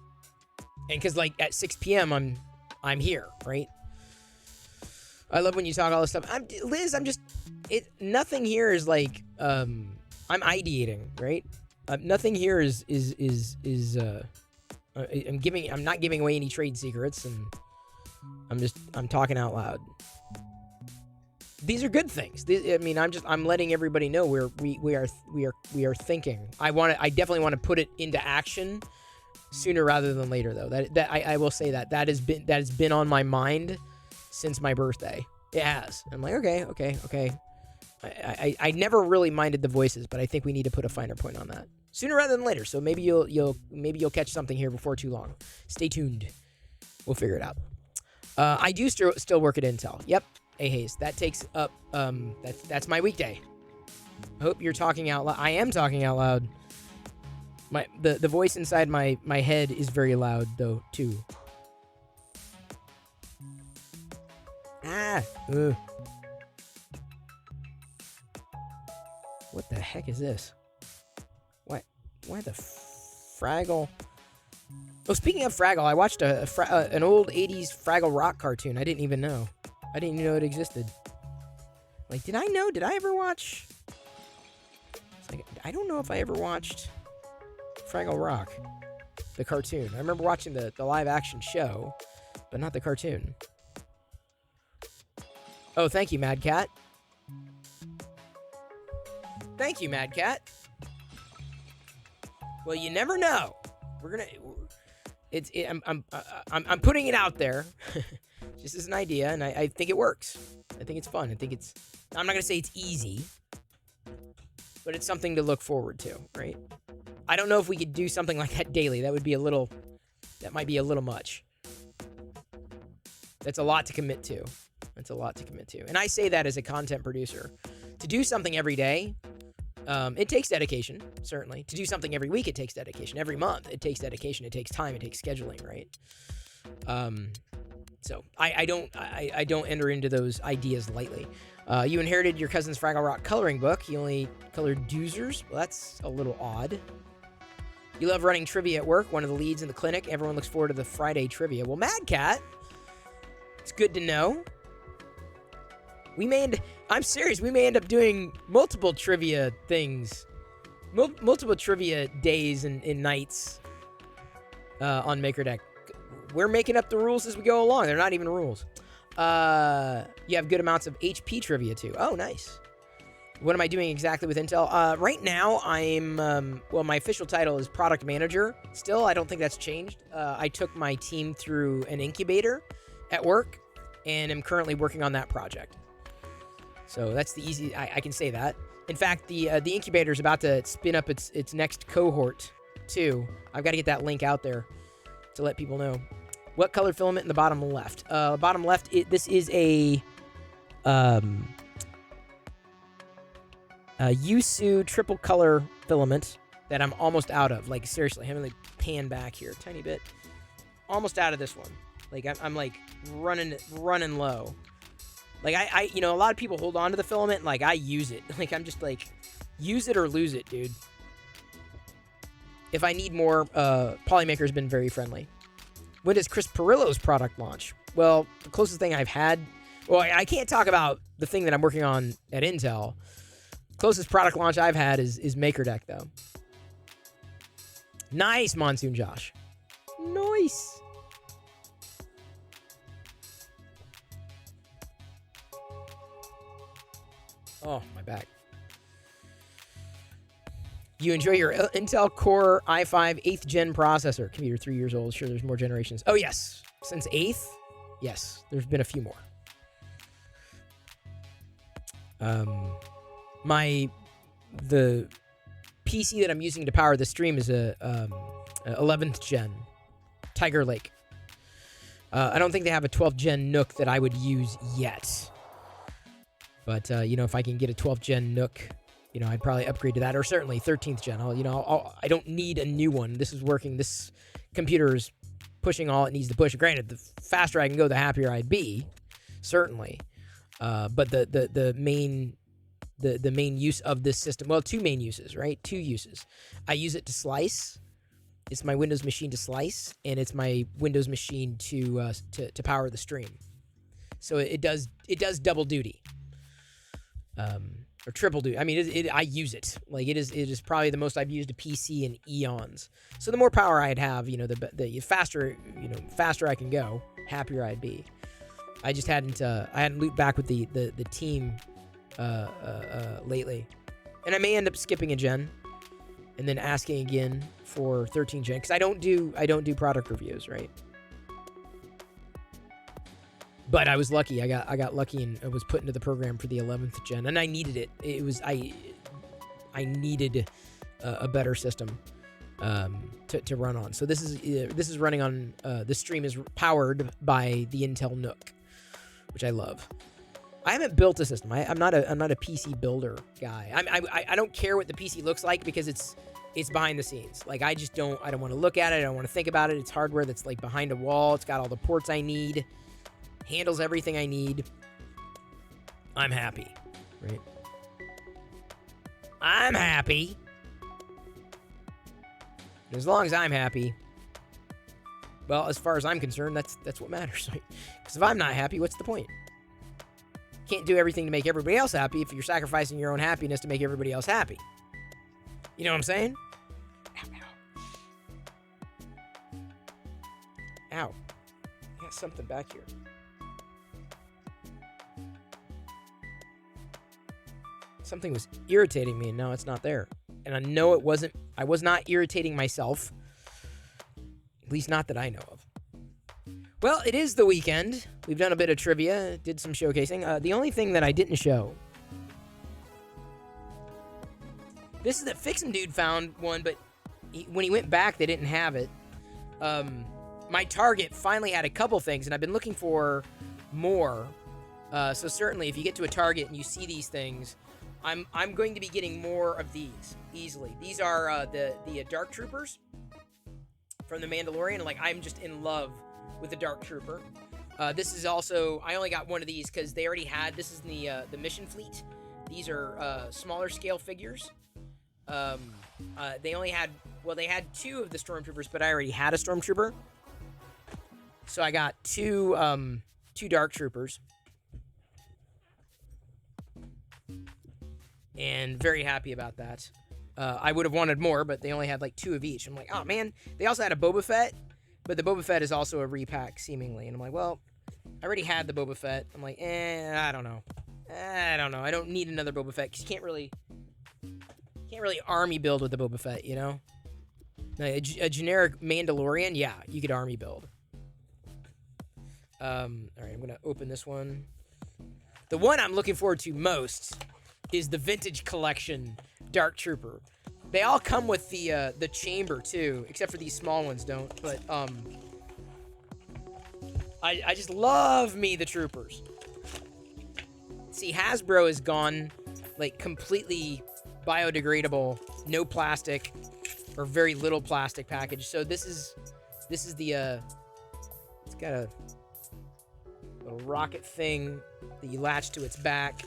And because like at 6 p.m. I'm here, right? I love when you talk all this stuff. Liz, nothing here is like, I'm ideating, right? Nothing here is I'm not giving away any trade secrets, and I'm talking out loud. These are good things. I'm letting everybody know we are thinking. I definitely want to put it into action sooner rather than later, though. I will say that has been on my mind since my birthday. It has. I'm like, okay. I never really minded the voices, but I think we need to put a finer point on that sooner rather than later. So maybe you'll catch something here before too long. Stay tuned. We'll figure it out. I do still work at Intel. Yep. Hey, Hayes, that takes up, that's my weekday. I hope you're talking out loud. I am talking out loud. The voice inside my head is very loud, though, too. Ugh. What the heck is this? Why the Fraggle? Oh, speaking of Fraggle, I watched an old 80s Fraggle Rock cartoon. I didn't even know. I didn't even know it existed. Like, did I know? Did I ever watch? It's like, I don't know if I ever watched Fraggle Rock, the cartoon. I remember watching the live action show, but not the cartoon. Oh, thank you, Mad Cat. Thank you, Mad Cat. Well, you never know. I'm putting it out there. Just as an idea, and I think it works. I think it's fun. I'm not going to say it's easy, but it's something to look forward to, right? I don't know if we could do something like that daily. That might be a little much. That's a lot to commit to. And I say that as a content producer. To do something every day, it takes dedication, certainly. To do something every week, it takes dedication. Every month, it takes dedication. It takes time. It takes scheduling, right? So I don't enter into those ideas lightly. You inherited your cousin's Fraggle Rock coloring book. He only colored doozers. Well, that's a little odd. You love running trivia at work, one of the leads in the clinic. Everyone looks forward to the Friday trivia. Well, Mad Cat, it's good to know. I'm serious. We may end up doing multiple trivia things, multiple trivia days and nights on Maker Deck. We're making up the rules as we go along. They're not even rules. You have good amounts of HP trivia, too. Oh, nice. What am I doing exactly with Intel? Right now, I'm... my official title is Product Manager. Still, I don't think that's changed. I took my team through an incubator at work, and am currently working on that project. So that's the easy... I can say that. In fact, the incubator is about to spin up its next cohort too. I've got to get that link out there to let people know. What color filament in the bottom left? Bottom left, this is a Yusu triple color filament that I'm almost out of. Like, seriously, I'm going to pan back here a tiny bit. Almost out of this one. Like, I'm like running low. Like, I you know, a lot of people hold on to the filament. Like, I use it. Like, I'm just like, use it or lose it, dude. If I need more, Polymaker's been very friendly. When does Chris Pirillo's product launch? Well, the closest thing I've had... Well, I can't talk about the thing that I'm working on at Intel. Closest product launch I've had is MakerDeck, though. Nice, Monsoon Josh. Nice. Oh, my back. You enjoy your Intel Core i5 8th gen processor. Computer 3 years old. Sure, there's more generations. Oh, yes. Since 8th? Yes, there's been a few more. The PC that I'm using to power the stream is a 11th gen Tiger Lake. I don't think they have a 12th gen NUC that I would use yet. But, you know, if I can get a 12th gen NUC, you know, I'd probably upgrade to that, or certainly 13th gen. I don't need a new one. This is working. This computer is pushing all it needs to push. Granted, the faster I can go, the happier I'd be, certainly. But the main use of this system, well, two main uses, right? Two uses. I use it to slice. It's my Windows machine to slice, and it's my Windows machine to power the stream. So it does double duty. Or triple duty. I mean, I use it. Like, it is probably the most I've used a PC in eons. So the more power I'd have, you know, the faster I can go, happier I'd be. I just hadn't looped back with the team lately, and I may end up skipping a gen, and then asking again for 13 gen because I don't do product reviews, right? But I was lucky. I got lucky and I was put into the program for the 11th gen, and I needed it. I needed a better system to run on. So this is running on the stream is powered by the Intel NUC, which I love. I haven't built a system. I'm not a PC builder guy. I don't care what the PC looks like because it's behind the scenes. Like, I don't want to look at it. I don't want to think about it. It's hardware that's like behind a wall. It's got all the ports I need. Handles everything I need. I'm happy, right? I'm happy. And as long as I'm happy, well, as far as I'm concerned, that's what matters. Right? Because if I'm not happy, what's the point? Can't do everything to make everybody else happy if you're sacrificing your own happiness to make everybody else happy. You know what I'm saying? Ow, ow. Ow. I got something back here. Something was irritating me, and now it's not there. And I know it wasn't. I was not irritating myself. At least not that I know of. Well, it is the weekend. We've done a bit of trivia, did some showcasing. The only thing that I didn't show. This is that Fixin' Dude found one, but when he went back, they didn't have it. My Target finally had a couple things, and I've been looking for more. So certainly, if you get to a Target and you see these things, I'm going to be getting more of these easily. These are the Dark Troopers from The Mandalorian. Like, I'm just in love with the Dark Trooper. This is also, I only got one of these because they already had, this is the Mission Fleet. These are smaller scale figures. They only had, well, they had 2 of the Stormtroopers, but I already had a Stormtrooper. So I got two Dark Troopers. And very happy about that. I would have wanted more, but they only had like 2 of each. I'm like, oh man. They also had a Boba Fett, but the Boba Fett is also a repack, seemingly. And I'm like, well, I already had the Boba Fett. I'm like, I don't know. I don't need another Boba Fett, because you can't really army build with the Boba Fett, you know? A generic Mandalorian, yeah, you could army build. All right, I'm going to open this one. The one I'm looking forward to most is the Vintage Collection Dark Trooper. They all come with the chamber too, except for these small ones don't. But I just love me the troopers. See, Hasbro has gone like completely biodegradable, no plastic or very little plastic package. So this is the it's got a little rocket thing that you latch to its back.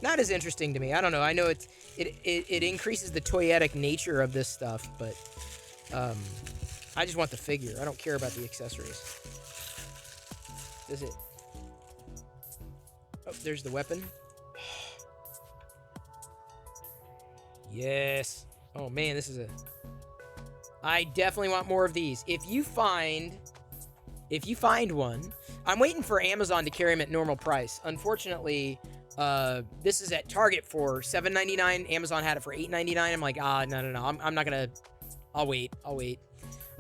Not as interesting to me. I don't know. I know it increases the toyetic nature of this stuff, but I just want the figure. I don't care about the accessories. Does it? Oh, there's the weapon. Yes. Oh man, this is a... I definitely want more of these. If you find one, I'm waiting for Amazon to carry them at normal price. Unfortunately, this is at Target for $7.99. Amazon had it for $8.99. I'm like, no. I'm not gonna. I'll wait.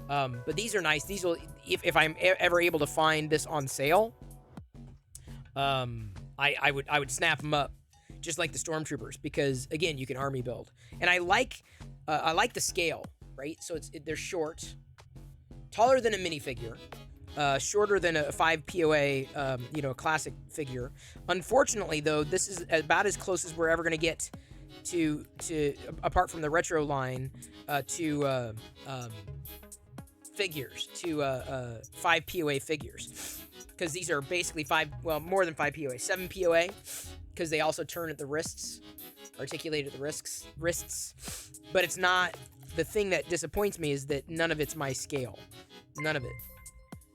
But these are nice. These will, if I'm ever able to find this on sale, I would snap them up, just like the Stormtroopers, because again, you can army build, and I like the scale, right? So they're short, taller than a minifigure. Shorter than a 5 POA, a classic figure. Unfortunately, though, this is about as close as we're ever going to get to, apart from the retro line, to figures, to 5 POA figures. Because these are basically more than 5 POA, 7 POA, because they also turn at the wrists, articulate at the wrists. But it's not, the thing that disappoints me is that none of it's my scale. None of it.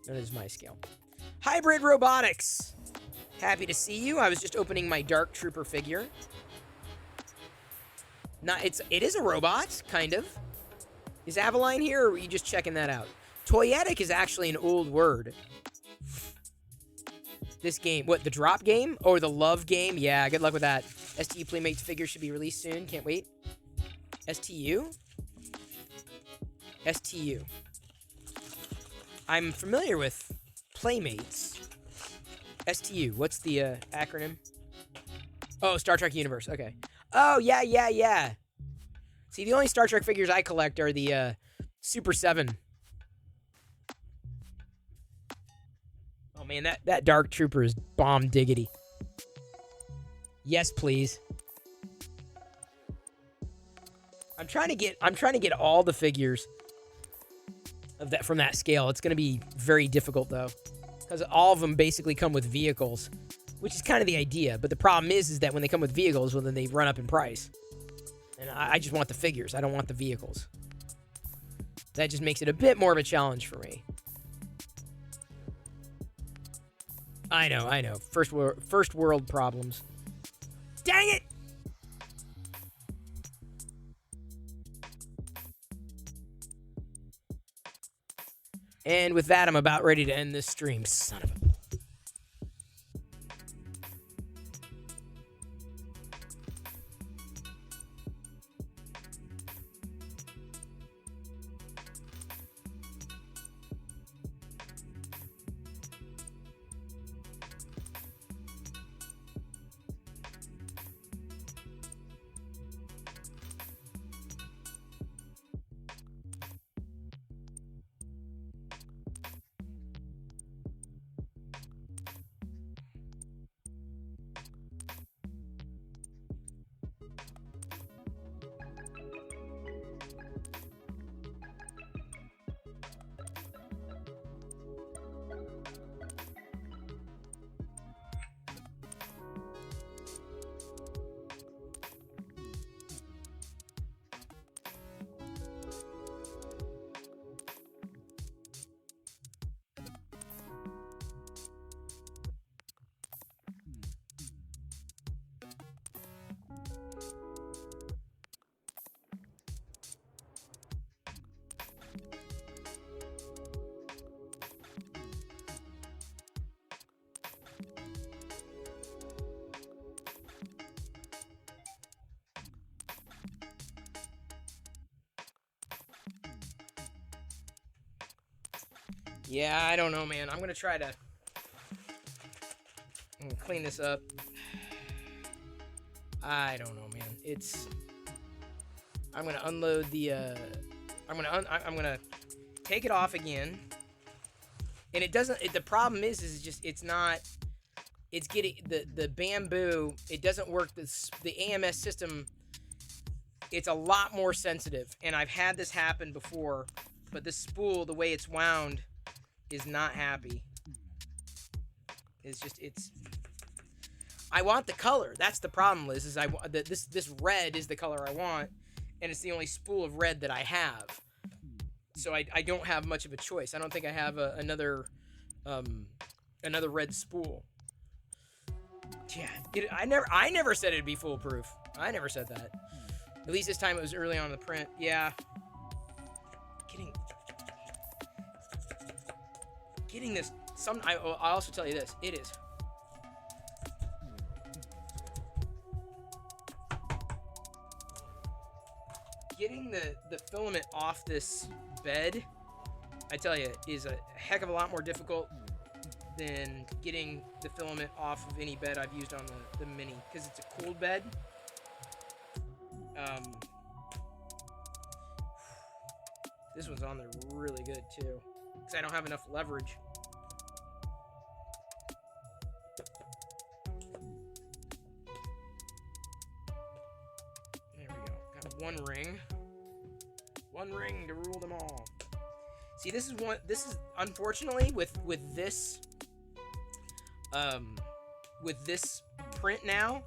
That is my scale. Hybrid Robotics. Happy to see you. I was just opening my Dark Trooper figure. It is a robot, kind of. Is Avaline here, or are you just checking that out? Toyetic is actually an old word. This game, what, the drop game? Or the love game? Yeah, good luck with that. STU Playmates figure should be released soon. Can't wait. STU? STU. I'm familiar with Playmates. STU, what's the acronym? Oh, Star Trek Universe, okay. Oh, yeah. See, the only Star Trek figures I collect are the Super 7. Oh man, that Dark Trooper is bomb diggity. Yes, please. I'm trying to get all the figures of that from that scale. It's going to be very difficult though, because all of them basically come with vehicles, which is kind of the idea. But the problem is that when they come with vehicles, well, then they run up in price. And I just want the figures. I don't want the vehicles. That just makes it a bit more of a challenge for me. I know. First world problems. Dang it! And with that, I'm about ready to end this stream. Son of a... Yeah, I don't know, man. I'm gonna try to clean this up. I don't know, man. I'm gonna unload the. I'm gonna take it off again. And it doesn't. The problem is just it's not. It's getting the bamboo. It doesn't work. The AMS system. It's a lot more sensitive, and I've had this happen before. But this spool, the way it's wound, is not happy. It's. I want the color. That's the problem, Liz. Is this red is the color I want, and it's the only spool of red that I have. So I don't have much of a choice. I don't think I have another red spool. Yeah, I never said it'd be foolproof. I never said that. At least this time it was early on in the print. Yeah. Getting this. I'll also tell you this. It is. Getting the filament off this bed, I tell you, is a heck of a lot more difficult than getting the filament off of any bed I've used on the Mini, because it's a cooled bed. This one's on there really good too, because I don't have enough leverage. There we go. Got one ring. One ring to rule them all. See, this is unfortunately with this print now,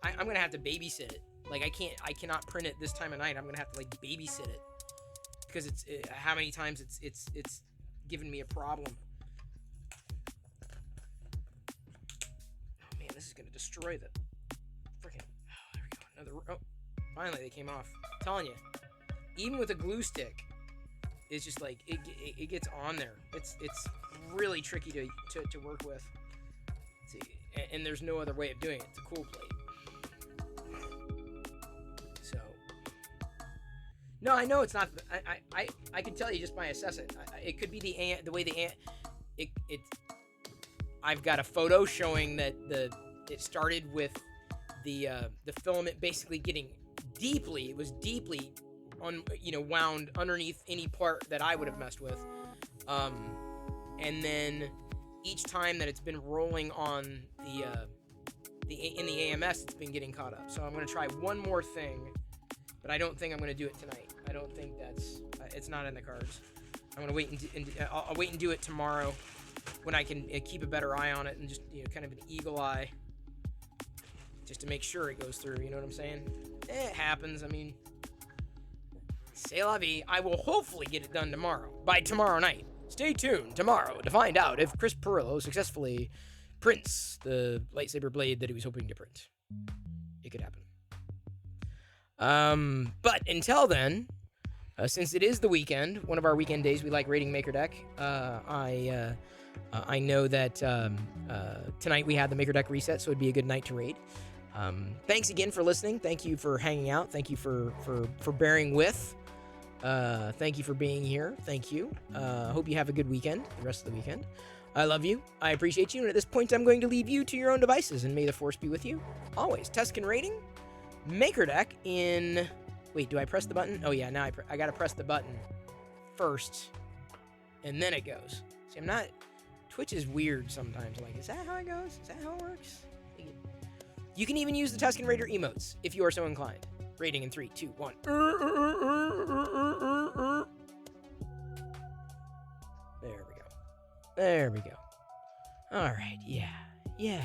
I'm gonna have to babysit it. Like I cannot print it this time of night. I'm gonna have to like babysit it because how many times it's given me a problem. Oh man, this is gonna destroy the freaking. Oh, there we go. Oh, finally they came off. I'm telling you, even with a glue stick, it's just like it gets on there. It's really tricky to work with. See, and there's no other way of doing it. It's a cool plate. So, no, I know it's not. I can tell you just by assessing. It could be the way I've got a photo showing that it started with the filament basically getting deeply. It was deeply wound underneath any part that I would have messed with. And then each time that it's been rolling on in the AMS, it's been getting caught up. So I'm going to try one more thing, but I don't think I'm going to do it tonight. I don't think it's not in the cards. I'm going to wait I'll wait and do it tomorrow when I can keep a better eye on it and just kind of an eagle eye just to make sure it goes through. You know what I'm saying? It happens. I mean, c'est la vie. I will hopefully get it done tomorrow, by tomorrow night. Stay tuned tomorrow to find out if Chris Pirillo successfully prints the lightsaber blade that he was hoping to print. It could happen. But until then, since it is the weekend, one of our weekend days, we like raiding Maker Deck. I know that tonight we had the Maker Deck reset, so it'd be a good night to raid. Thanks again for listening. Thank you for hanging out. Thank you for bearing with. Thank you for being here. Thank you. Hope you have a good weekend, the rest of the weekend. I love you. I appreciate you. And at this point, I'm going to leave you to your own devices, and may the force be with you always. Tusken rating, Maker Deck in... Wait, do I press the button? Oh, yeah, now I got to press the button first, and then it goes. See, I'm not... Twitch is weird sometimes. Like, is that how it goes? Is that how it works? You can even use the Tusken Raider emotes if you are so inclined. Rating in 3, 2, 1. There we go. All right. Yeah.